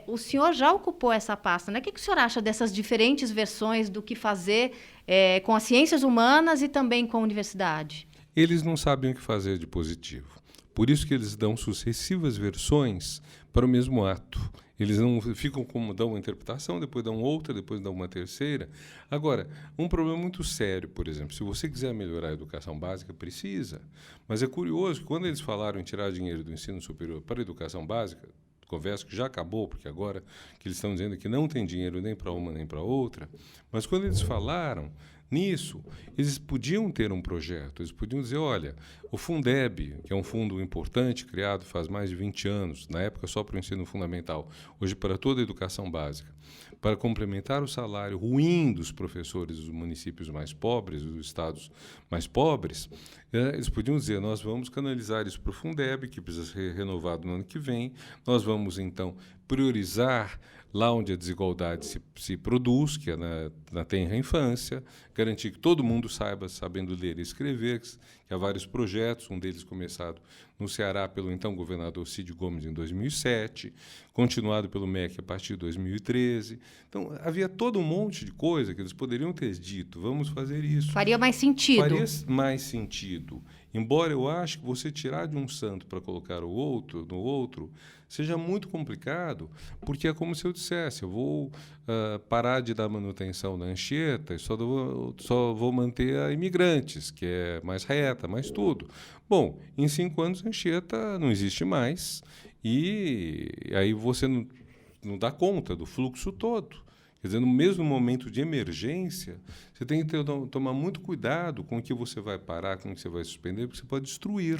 O senhor já ocupou essa pasta, né? O que o senhor acha dessas diferentes versões do que fazer com as ciências humanas e também com a universidade? Eles não sabem o que fazer de positivo. Por isso que eles dão sucessivas versões para o mesmo ato. Eles não ficam como dão uma interpretação, depois dão outra, depois dão uma terceira. Agora, um problema muito sério, por exemplo, se você quiser melhorar a educação básica, precisa. Mas é curioso que quando eles falaram em tirar dinheiro do ensino superior para a educação básica, conversa que já acabou, porque agora que eles estão dizendo que não tem dinheiro nem para uma nem para outra, mas quando eles falaram nisso, eles podiam ter um projeto, eles podiam dizer, olha, o Fundeb, que é um fundo importante, criado faz mais de 20 anos, na época só para o ensino fundamental, hoje para toda a educação básica, para complementar o salário ruim dos professores dos municípios mais pobres, dos estados mais pobres, eles podiam dizer, nós vamos canalizar isso para o Fundeb, que precisa ser renovado no ano que vem, nós vamos vamos, então, priorizar lá onde a desigualdade se produz, que é na tenra infância, garantir que todo mundo saiba, sabendo ler e escrever, que há vários projetos, um deles começado no Ceará pelo então governador Cid Gomes em 2007, continuado pelo MEC a partir de 2013. Então, havia todo um monte de coisa que eles poderiam ter dito, vamos fazer isso. Faria mais sentido. Faria mais sentido. Embora eu ache que você tirar de um santo para colocar no outro, seja muito complicado, porque é como se eu dissesse, eu vou parar de dar manutenção na Anchieta e só vou manter a imigrantes, que é mais reta, mais tudo. Bom, em 5 anos a Anchieta não existe mais e aí você não dá conta do fluxo todo. Quer dizer, no mesmo momento de emergência, você tem que tomar muito cuidado com o que você vai parar, com o que você vai suspender, porque você pode destruir.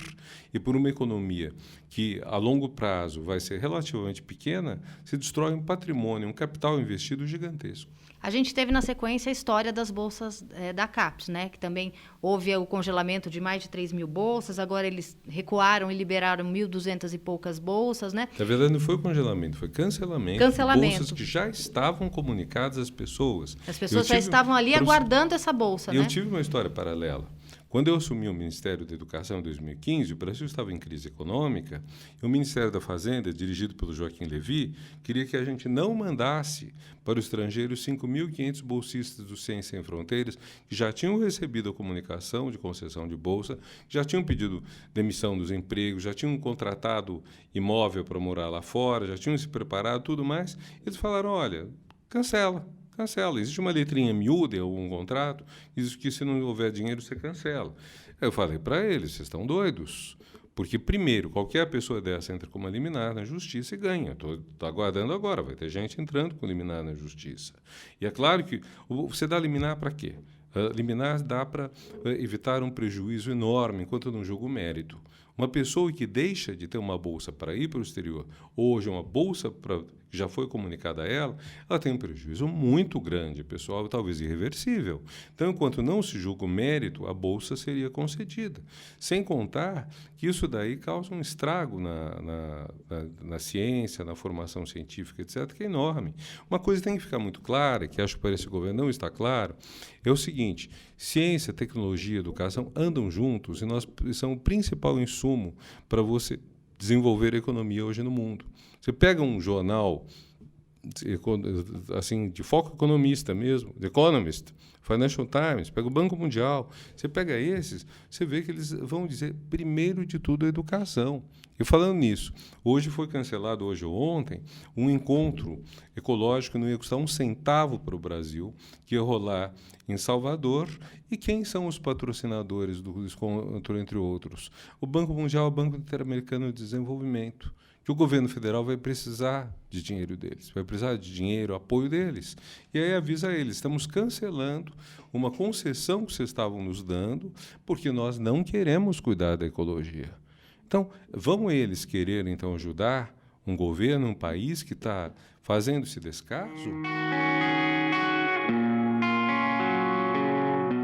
E por uma economia que, a longo prazo, vai ser relativamente pequena, você destrói um patrimônio, um capital investido gigantesco. A gente teve na sequência a história das bolsas da CAPES, né? Que também houve o congelamento de mais de 3 mil bolsas, agora eles recuaram e liberaram 1.200 e poucas bolsas, né? Na verdade, não foi congelamento, foi cancelamento. Cancelamento. Bolsas que já estavam comunicadas às pessoas. As pessoas já estavam ali aguardando essa bolsa, né? Eu tive uma história paralela. Quando eu assumi o Ministério da Educação em 2015, o Brasil estava em crise econômica, e o Ministério da Fazenda, dirigido pelo Joaquim Levy, queria que a gente não mandasse para o estrangeiro 5.500 bolsistas do Ciência Sem Fronteiras, que já tinham recebido a comunicação de concessão de bolsa, já tinham pedido demissão dos empregos, já tinham contratado imóvel para morar lá fora, já tinham se preparado, tudo mais. Eles falaram, olha, cancela. Existe uma letrinha miúda em algum contrato, diz que se não houver dinheiro, você cancela. Eu falei para eles, vocês estão doidos. Porque, primeiro, qualquer pessoa dessa entra com uma liminar na justiça e ganha. Estou aguardando agora, vai ter gente entrando com liminar na justiça. E é claro que você dá liminar para quê? Liminar dá para evitar um prejuízo enorme enquanto não julga o mérito. Uma pessoa que deixa de ter uma bolsa para ir para o exterior, hoje uma bolsa que já foi comunicada a ela tem um prejuízo muito grande, pessoal, talvez irreversível. Então, enquanto não se julga o mérito, a bolsa seria concedida. Sem contar que isso daí causa um estrago na ciência, na formação científica, etc., que é enorme. Uma coisa tem que ficar muito clara, que acho que para esse governo não está claro, é o seguinte: ciência, tecnologia e educação andam juntos e são o principal insumo para você desenvolver a economia hoje no mundo. Você pega um jornal assim, de foco economista mesmo, The Economist, Financial Times, pega o Banco Mundial, você pega esses, você vê que eles vão dizer, primeiro de tudo, a educação. E falando nisso, hoje foi cancelado, hoje ou ontem, um encontro ecológico que não ia custar um centavo para o Brasil, que ia rolar em Salvador. E quem são os patrocinadores do encontro, entre outros? O Banco Mundial, o Banco Interamericano de Desenvolvimento, que o governo federal vai precisar de dinheiro deles, vai precisar de dinheiro, apoio deles. E aí avisa a eles, estamos cancelando uma concessão que vocês estavam nos dando, porque nós não queremos cuidar da ecologia. Então, vão eles querer, então, ajudar um governo, um país que está fazendo esse descaso?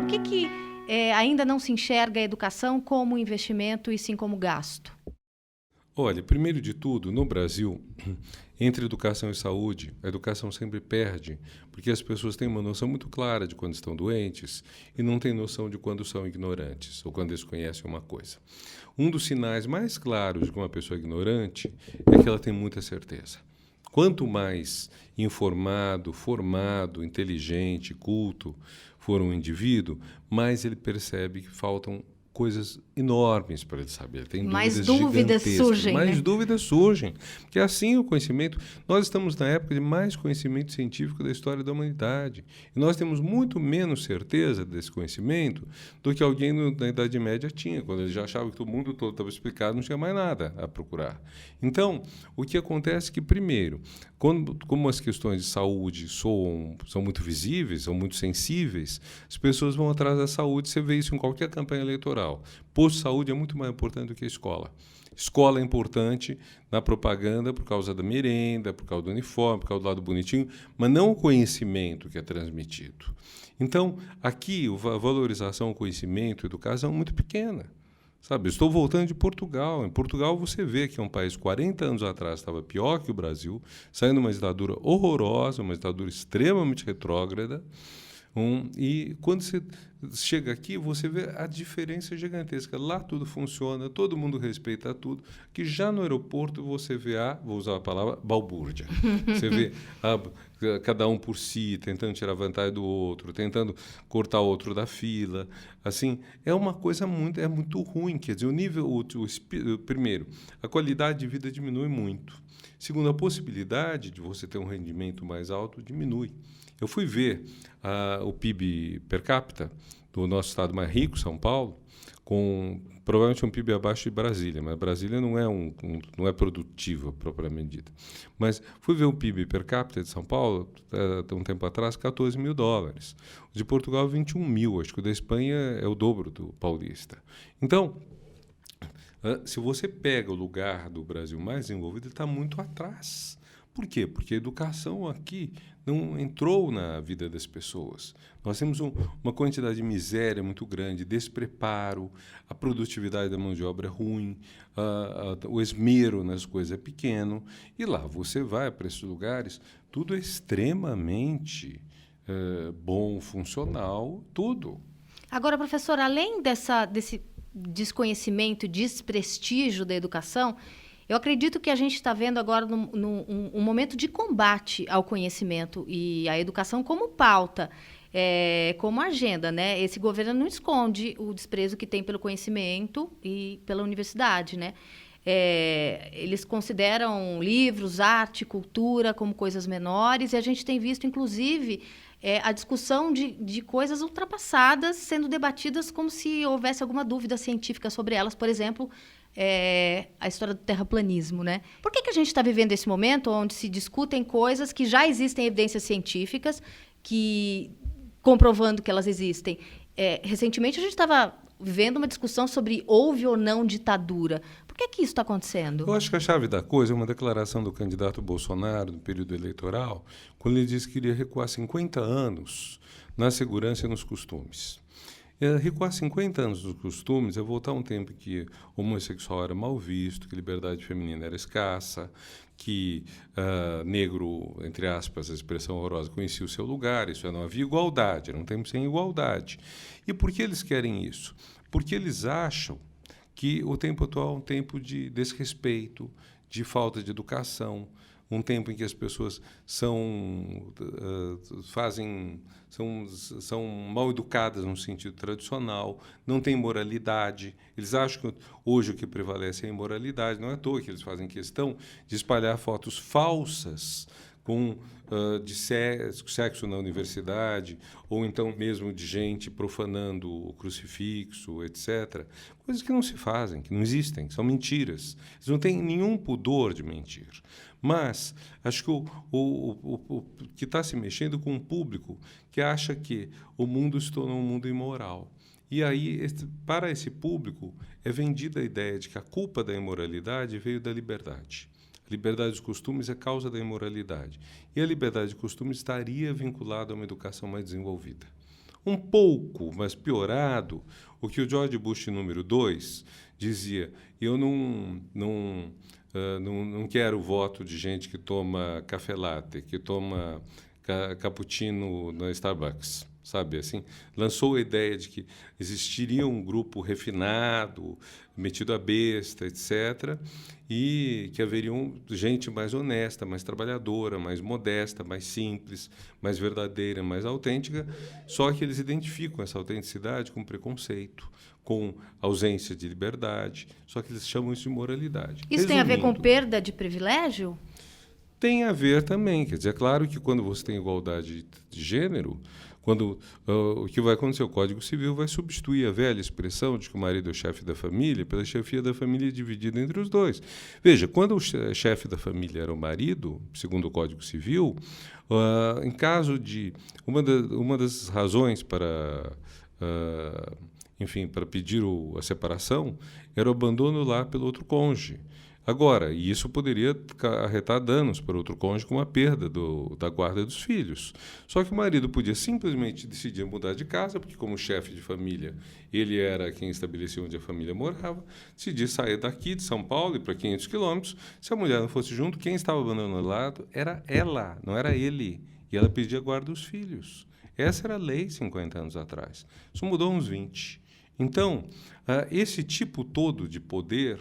Por que ainda não se enxerga a educação como investimento e sim como gasto? Olha, primeiro de tudo, no Brasil, entre educação e saúde, a educação sempre perde, porque as pessoas têm uma noção muito clara de quando estão doentes e não têm noção de quando são ignorantes ou quando desconhecem uma coisa. Um dos sinais mais claros de uma pessoa ignorante é que ela tem muita certeza. Quanto mais informado, formado, inteligente, culto for um indivíduo, mais ele percebe que faltam coisas enormes para ele saber. Tem mais dúvidas surgem. Mais dúvidas surgem. Porque assim o conhecimento... Nós estamos na época de mais conhecimento científico da história da humanidade. E nós temos muito menos certeza desse conhecimento do que alguém na Idade Média tinha, quando ele já achava que o mundo todo estava explicado, não tinha mais nada a procurar. Então, o que acontece é que, primeiro, como as questões de saúde são muito visíveis, são muito sensíveis, as pessoas vão atrás da saúde. Você vê isso em qualquer campanha eleitoral. Posto de saúde é muito mais importante do que a escola. Escola é importante na propaganda por causa da merenda, por causa do uniforme, por causa do lado bonitinho, mas não o conhecimento que é transmitido. Então, aqui, a valorização ao conhecimento e educação é muito pequena. Sabe, estou voltando de Portugal. Em Portugal você vê que é um país que 40 anos atrás estava pior que o Brasil, saindo de uma ditadura horrorosa, uma ditadura extremamente retrógrada. E quando você chega aqui, você vê a diferença gigantesca. Lá tudo funciona, todo mundo respeita tudo. Que já no aeroporto você vê vou usar a palavra, balbúrdia. Você vê cada um por si, tentando tirar vantagem do outro, tentando cortar o outro da fila. Assim, é uma coisa muito ruim. Quer dizer, primeiro, a qualidade de vida diminui muito. Segundo, a possibilidade de você ter um rendimento mais alto diminui. Eu fui ver o PIB per capita do nosso estado mais rico, São Paulo, com provavelmente um PIB abaixo de Brasília, mas Brasília não é produtiva propriamente dita. Mas fui ver o PIB per capita de São Paulo, um tempo atrás, $14 mil. O de Portugal, 21 mil. Acho que o da Espanha é o dobro do paulista. Então, se você pega o lugar do Brasil mais desenvolvido, ele está muito atrás. Por quê? Porque a educação aqui não entrou na vida das pessoas. Nós temos uma quantidade de miséria muito grande, despreparo, a produtividade da mão de obra é ruim, o esmero nas coisas é pequeno. E lá você vai para esses lugares, tudo é extremamente bom, funcional, tudo. Agora, professor, além desse desconhecimento, desprestígio da educação, eu acredito que a gente está vendo agora um momento de combate ao conhecimento e à educação como pauta, como agenda, né? Esse governo não esconde o desprezo que tem pelo conhecimento e pela universidade, né? Eles consideram livros, arte, cultura como coisas menores e a gente tem visto, inclusive, a discussão de coisas ultrapassadas sendo debatidas como se houvesse alguma dúvida científica sobre elas, por exemplo, a história do terraplanismo, né? Por que a gente está vivendo esse momento onde se discutem coisas que já existem evidências científicas, comprovando que elas existem? Recentemente, a gente estava vivendo uma discussão sobre houve ou não ditadura. Por que isso está acontecendo? Eu acho que a chave da coisa é uma declaração do candidato Bolsonaro no período eleitoral, quando ele disse que iria recuar 50 anos na segurança e nos costumes. Recuar 50 anos dos costumes é voltar a um tempo que o homossexual era mal visto, que a liberdade feminina era escassa, que negro, entre aspas, a expressão horrorosa, conhecia o seu lugar, isso não havia igualdade, era um tempo sem igualdade. E por que eles querem isso? Porque eles acham que o tempo atual é um tempo de desrespeito, de falta de educação, um tempo em que as pessoas são mal educadas no sentido tradicional, não têm moralidade. Eles acham que hoje o que prevalece é a imoralidade. Não é à toa que eles fazem questão de espalhar fotos falsas de sexo na universidade, ou então mesmo de gente profanando o crucifixo, etc. Coisas que não se fazem, que não existem, são mentiras. Eles não têm nenhum pudor de mentir. Mas acho que o que está se mexendo com um público que acha que o mundo se tornou um mundo imoral. E aí, para esse público, é vendida a ideia de que a culpa da imoralidade veio da liberdade. A liberdade dos costumes é causa da imoralidade. E a liberdade de costumes estaria vinculada a uma educação mais desenvolvida. Um pouco, mas piorado, o que o George Bush número 2 dizia: eu não quero voto de gente que toma café latte, que toma cappuccino na Starbucks, sabe assim? Lançou a ideia de que existiria um grupo refinado, metido a besta, etc., e que haveria gente mais honesta, mais trabalhadora, mais modesta, mais simples, mais verdadeira, mais autêntica, só que eles identificam essa autenticidade com preconceito, com ausência de liberdade, só que eles chamam isso de moralidade. Isso tem a ver com perda de privilégio? Tem a ver também. Quer dizer, é claro que quando você tem igualdade de gênero, o que vai acontecer? O Código Civil vai substituir a velha expressão de que o marido é o chefe da família pela chefia da família dividida entre os dois. Veja, quando o chefe da família era o marido, segundo o Código Civil, em caso de... Uma das razões para pedir a separação era o abandono lá pelo outro cônjuge. Agora, isso poderia acarretar danos para outro cônjuge, como a perda da guarda dos filhos. Só que o marido podia simplesmente decidir mudar de casa, porque como chefe de família, ele era quem estabelecia onde a família morava, decidir sair daqui de São Paulo e para 500 quilômetros. Se a mulher não fosse junto, quem estava abandonando o lado era ela, não era ele. E ela pedia a guarda dos filhos. Essa era a lei 50 anos atrás. Isso mudou uns 20. Então, esse tipo todo de poder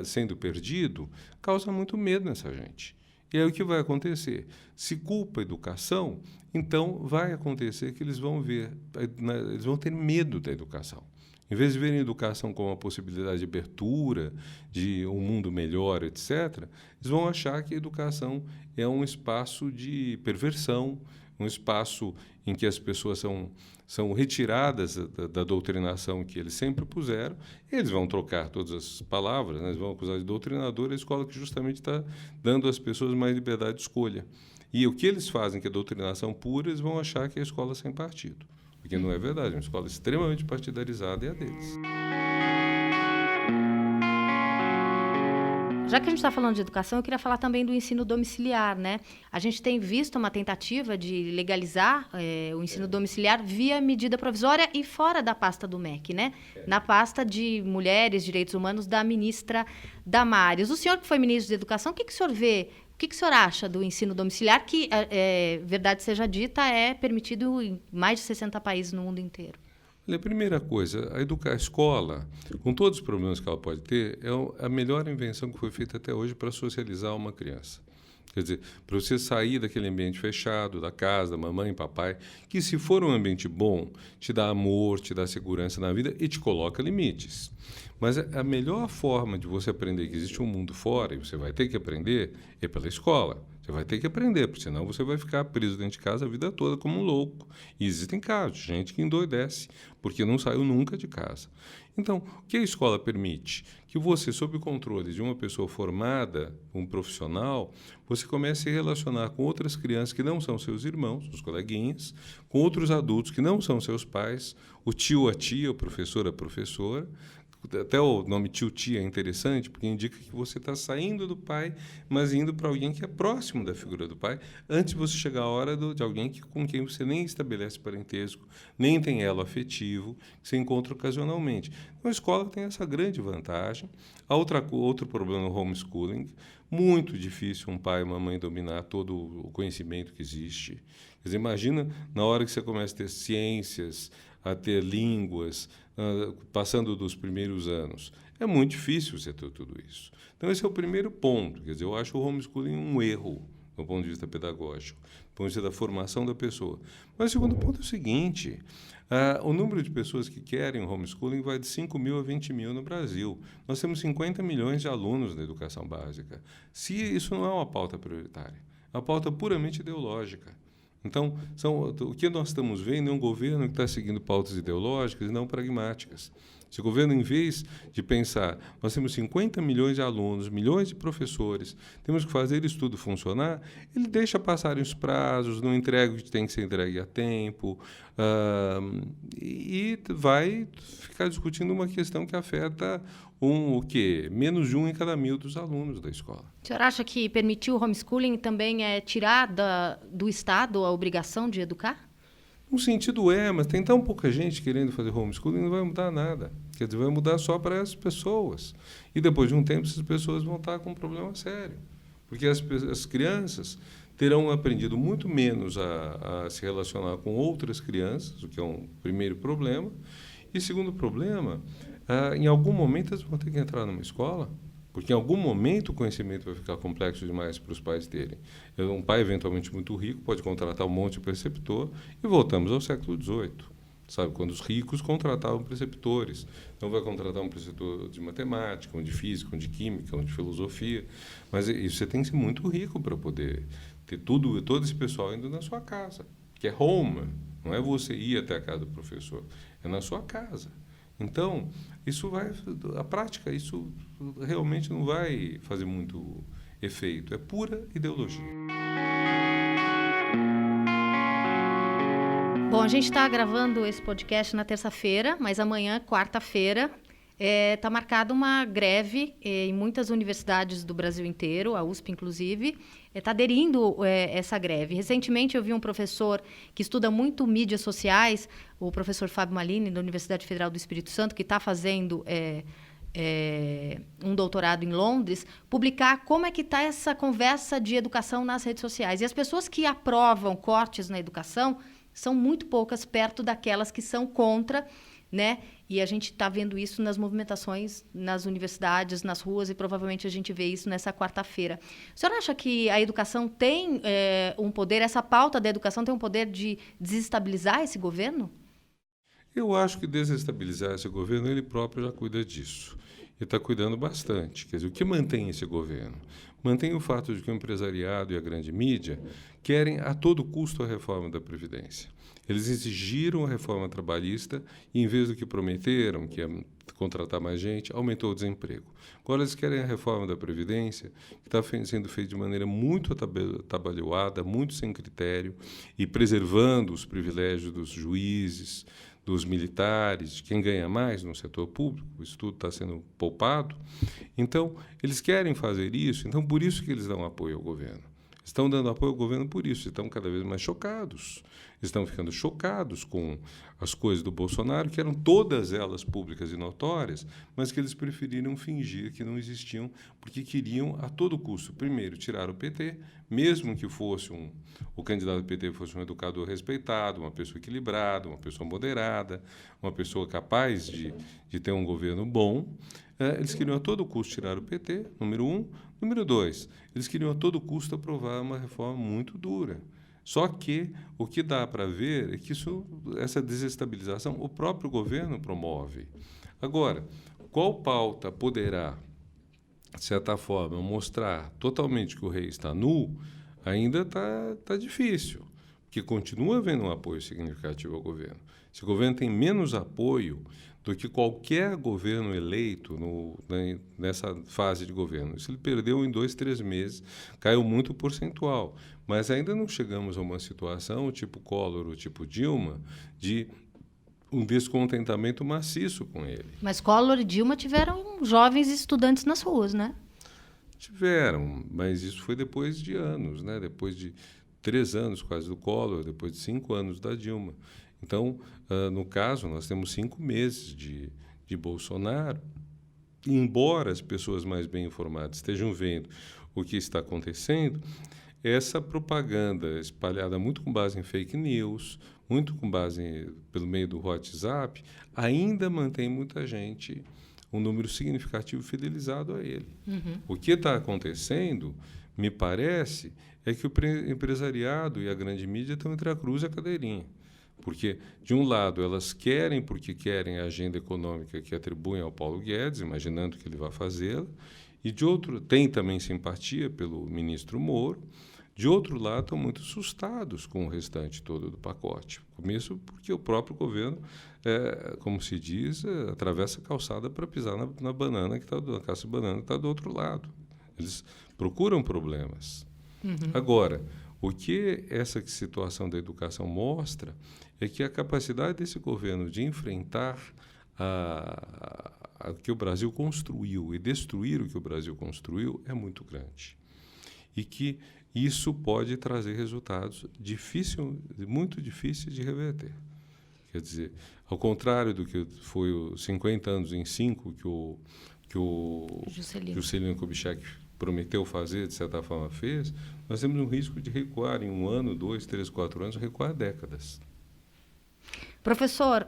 sendo perdido, causa muito medo nessa gente. E aí o que vai acontecer? Se culpa a educação, então vai acontecer que eles vão eles vão ter medo da educação. Em vez de verem a educação como uma possibilidade de abertura, de um mundo melhor, etc., eles vão achar que a educação é um espaço de perversão, um espaço em que as pessoas são retiradas da doutrinação que eles sempre puseram. Eles vão trocar todas as palavras, né? Eles vão acusar de doutrinador a escola que justamente está dando às pessoas mais liberdade de escolha. E o que eles fazem, que é doutrinação pura, eles vão achar que é a escola sem partido. Porque não é verdade, é uma escola extremamente partidarizada e a deles. Já que a gente está falando de educação, eu queria falar também do ensino domiciliar, né? A gente tem visto uma tentativa de legalizar o ensino domiciliar via medida provisória e fora da pasta do MEC, né? Na pasta de Mulheres, Direitos Humanos, da ministra Damares. O senhor que foi ministro da Educação, o que o senhor vê? O que o senhor acha do ensino domiciliar, que, verdade seja dita, é permitido em mais de 60 países no mundo inteiro? A primeira coisa, a escola, com todos os problemas que ela pode ter, é a melhor invenção que foi feita até hoje para socializar uma criança. Quer dizer, para você sair daquele ambiente fechado, da casa, da mamãe e papai, que se for um ambiente bom, te dá amor, te dá segurança na vida e te coloca limites. Mas a melhor forma de você aprender que existe um mundo fora, e você vai ter que aprender, é pela escola. Você vai ter que aprender, porque senão você vai ficar preso dentro de casa a vida toda como um louco. E existem casos, gente que endoidece, porque não saiu nunca de casa. Então, o que a escola permite? Que você, sob o controle de uma pessoa formada, um profissional, você comece a se relacionar com outras crianças que não são seus irmãos, os coleguinhas, com outros adultos que não são seus pais, o tio, a tia, o professor, a professora. Até o nome tio-tia é interessante, porque indica que você está saindo do pai, mas indo para alguém que é próximo da figura do pai, antes de você chegar à hora de alguém com quem você nem estabelece parentesco, nem tem elo afetivo, que você encontra ocasionalmente. Então, a escola tem essa grande vantagem. Outro problema é o homeschooling. Muito difícil um pai e uma mãe dominar todo o conhecimento que existe. Quer dizer, imagina na hora que você começa a ter ciências, a ter línguas, passando dos primeiros anos. É muito difícil você ter tudo isso. Então, esse é o primeiro ponto. Quer dizer, eu acho o homeschooling um erro do ponto de vista pedagógico, do ponto de vista da formação da pessoa. Mas o segundo ponto é o seguinte, o número de pessoas que querem o homeschooling vai de 5 mil a 20 mil no Brasil. Nós temos 50 milhões de alunos na educação básica. Se isso não é uma pauta prioritária, é uma pauta puramente ideológica. Então, o que nós estamos vendo é um governo que está seguindo pautas ideológicas e não pragmáticas. Esse governo, em vez de pensar, nós temos 50 milhões de alunos, milhões de professores, temos que fazer isso tudo funcionar, ele deixa passarem os prazos, não entrega o que tem que ser entregue a tempo, e vai ficar discutindo uma questão que afeta menos de 1 em cada 1000 dos alunos da escola. O senhor acha que permitir o homeschooling também é tirar do Estado a obrigação de educar? No sentido mas tem tão pouca gente querendo fazer homeschooling, não vai mudar nada. Quer dizer, vai mudar só para essas pessoas. E depois de um tempo, essas pessoas vão estar com um problema sério. Porque as crianças terão aprendido muito menos a se relacionar com outras crianças, o que é um primeiro problema. E segundo problema, em algum momento eles vão ter que entrar numa escola, porque em algum momento o conhecimento vai ficar complexo demais para os pais terem. Um pai eventualmente muito rico pode contratar um monte de preceptor e voltamos ao século XVIII, sabe? Quando os ricos contratavam preceptores. Então vai contratar um preceptor de matemática, um de física, um de química, um de filosofia. Mas isso você tem que ser muito rico para poder ter todo esse pessoal indo na sua casa, que é home, não é você ir até a casa do professor, é na sua casa. Então, a prática, isso realmente não vai fazer muito efeito. É pura ideologia. Bom, a gente está gravando esse podcast na terça-feira, mas amanhã, quarta-feira, Está marcada uma greve em muitas universidades do Brasil inteiro, a USP inclusive, está aderindo essa greve. Recentemente eu vi um professor que estuda muito mídias sociais, o professor Fábio Malini, da Universidade Federal do Espírito Santo, que está fazendo um doutorado em Londres, publicar como é que está essa conversa de educação nas redes sociais. E as pessoas que aprovam cortes na educação são muito poucas perto daquelas que são contra, né? E a gente está vendo isso nas movimentações nas universidades, nas ruas, e provavelmente a gente vê isso nessa quarta-feira. O senhor acha que a educação tem um poder, essa pauta da educação tem um poder de desestabilizar esse governo? Eu acho que desestabilizar esse governo, ele próprio já cuida disso. E está cuidando bastante. Quer dizer, o que mantém esse governo? Mantém o fato de que o empresariado e a grande mídia querem a todo custo a reforma da Previdência. Eles exigiram a reforma trabalhista e, em vez do que prometeram, que é contratar mais gente, aumentou o desemprego. Agora eles querem a reforma da Previdência, que está sendo feita de maneira muito atabalhoada, muito sem critério, e preservando os privilégios dos juízes, dos militares, de quem ganha mais no setor público. Isso tudo está sendo poupado. Então, eles querem fazer isso, então por isso que eles dão apoio ao governo. Estão dando apoio ao governo por isso, estão cada vez mais chocados. Estão ficando chocados com as coisas do Bolsonaro, que eram todas elas públicas e notórias, mas que eles preferiram fingir que não existiam, porque queriam, a todo custo, primeiro, tirar o PT, mesmo que fosse o candidato do PT fosse um educador respeitado, uma pessoa equilibrada, uma pessoa moderada, uma pessoa capaz de ter um governo bom. Eles queriam a todo custo tirar o PT, número um. Número dois, eles queriam a todo custo aprovar uma reforma muito dura. Só que o que dá para ver é que essa desestabilização o próprio governo promove. Agora, qual pauta poderá, de certa forma, mostrar totalmente que o rei está nu, ainda está difícil, porque continua havendo um apoio significativo ao governo. Esse governo tem menos apoio do que qualquer governo eleito nessa fase de governo. Isso ele perdeu em 2, 3 meses, caiu muito percentual. Mas ainda não chegamos a uma situação, tipo Collor ou tipo Dilma, de um descontentamento maciço com ele. Mas Collor e Dilma tiveram jovens estudantes nas ruas, né? Tiveram, mas isso foi depois de anos, né? Depois de 3 anos quase do Collor, depois de 5 anos da Dilma. Então, no caso, nós temos 5 meses de Bolsonaro. E embora as pessoas mais bem informadas estejam vendo o que está acontecendo, essa propaganda espalhada muito com base em fake news, muito com base pelo meio do WhatsApp, ainda mantém muita gente, um número significativo fidelizado a ele. Uhum. O que está acontecendo, me parece, é que o empresariado e a grande mídia estão entre a cruz e a cadeirinha. Porque, de um lado, elas querem porque querem a agenda econômica que atribuem ao Paulo Guedes, imaginando que ele vai fazê-la, e, de outro, tem também simpatia pelo ministro Moro. De outro lado, estão muito assustados com o restante todo do pacote. Começo porque o próprio governo, como se diz, atravessa a calçada para pisar na banana, na casca de banana que está do outro lado. Eles procuram problemas. Uhum. Agora, o que essa situação da educação mostra é que a capacidade desse governo de enfrentar o que o Brasil construiu e destruir o que o Brasil construiu é muito grande. E que isso pode trazer resultados muito difíceis de reverter. Quer dizer, ao contrário do que foi os 50 anos em 5 que o Juscelino Kubitschek prometeu fazer, de certa forma fez, nós temos um risco de recuar em 1 ano, 2, 3, 4 anos, recuar décadas. Professor,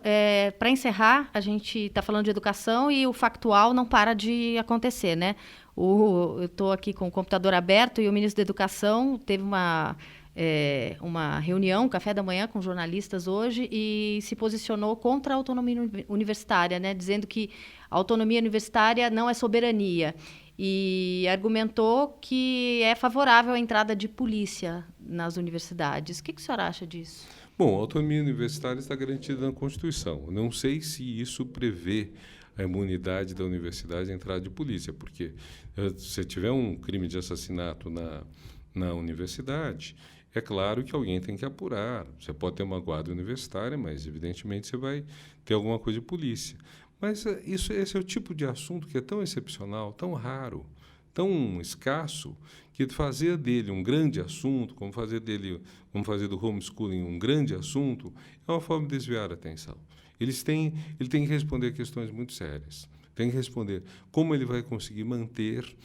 para encerrar, a gente está falando de educação e o factual não para de acontecer, né? Eu estou aqui com o computador aberto e o ministro da Educação teve uma reunião, café da manhã com jornalistas hoje e se posicionou contra a autonomia universitária, né? Dizendo que a autonomia universitária não é soberania. E argumentou que é favorável à entrada de polícia nas universidades. O que o senhor acha disso? Bom, a autonomia universitária está garantida na Constituição. Eu não sei se isso prevê a imunidade da universidade à entrada de polícia, porque se tiver um crime de assassinato na universidade, é claro que alguém tem que apurar. Você pode ter uma guarda universitária, mas, evidentemente, você vai ter alguma coisa de polícia. Mas esse é o tipo de assunto que é tão excepcional, tão raro, tão escasso, que fazer dele um grande assunto, como fazer do homeschooling um grande assunto, é uma forma de desviar a atenção. Ele tem que responder questões muito sérias. Tem que responder como ele vai conseguir manter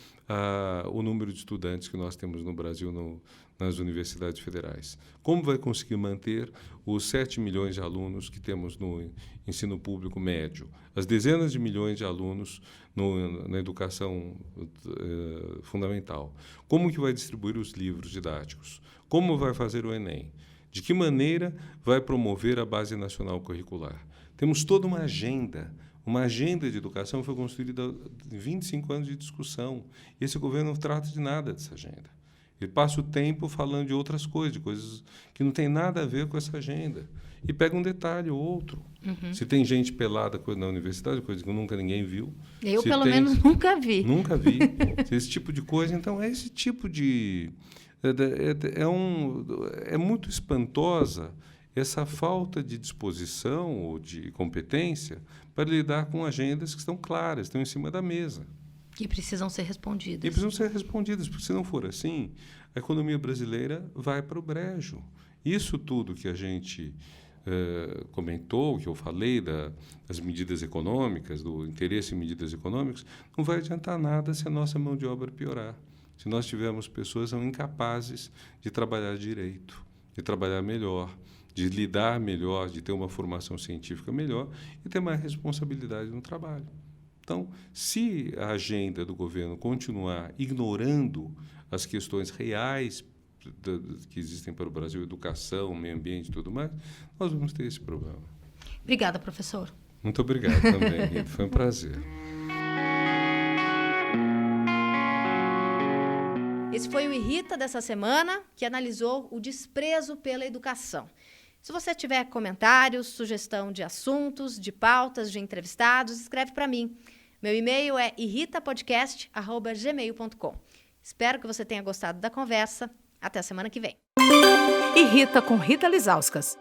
o número de estudantes que nós temos no Brasil nas universidades federais. Como vai conseguir manter os 7 milhões de alunos que temos no ensino público médio, as dezenas de milhões de alunos na educação fundamental. Como que vai distribuir os livros didáticos? Como vai fazer o Enem? De que maneira vai promover a Base Nacional Curricular? Temos toda uma agenda de educação que foi construída em 25 anos de discussão. E esse governo não trata de nada dessa agenda. Ele passa o tempo falando de outras coisas, de coisas que não tem nada a ver com essa agenda. E pega um detalhe ou outro. Se tem gente pelada na universidade, coisa que nunca ninguém viu. Eu, pelo menos, nunca vi. Nunca vi. Esse tipo de coisa. Então, é esse tipo de... É muito espantosa essa falta de disposição ou de competência para lidar com agendas que estão claras, estão em cima da mesa. Que precisam ser respondidas. E precisam ser respondidas, porque se não for assim, a economia brasileira vai para o brejo. Isso tudo que a gente comentou, que eu falei das medidas econômicas, do interesse em medidas econômicas, não vai adiantar nada se a nossa mão de obra piorar. Se nós tivermos pessoas que são incapazes de trabalhar direito, de trabalhar melhor, de lidar melhor, de ter uma formação científica melhor e ter mais responsabilidade no trabalho. Então, se a agenda do governo continuar ignorando as questões reais que existem para o Brasil, educação, meio ambiente e tudo mais, nós vamos ter esse problema. Obrigada, professor. Muito obrigado também, Rita. Foi um prazer. Esse foi o Irrita dessa semana, que analisou o desprezo pela educação. Se você tiver comentários, sugestão de assuntos, de pautas, de entrevistados, escreve para mim. Meu e-mail é irritapodcast@gmail.com. Espero que você tenha gostado da conversa. Até a semana que vem. Irrita com Rita Lizauskas.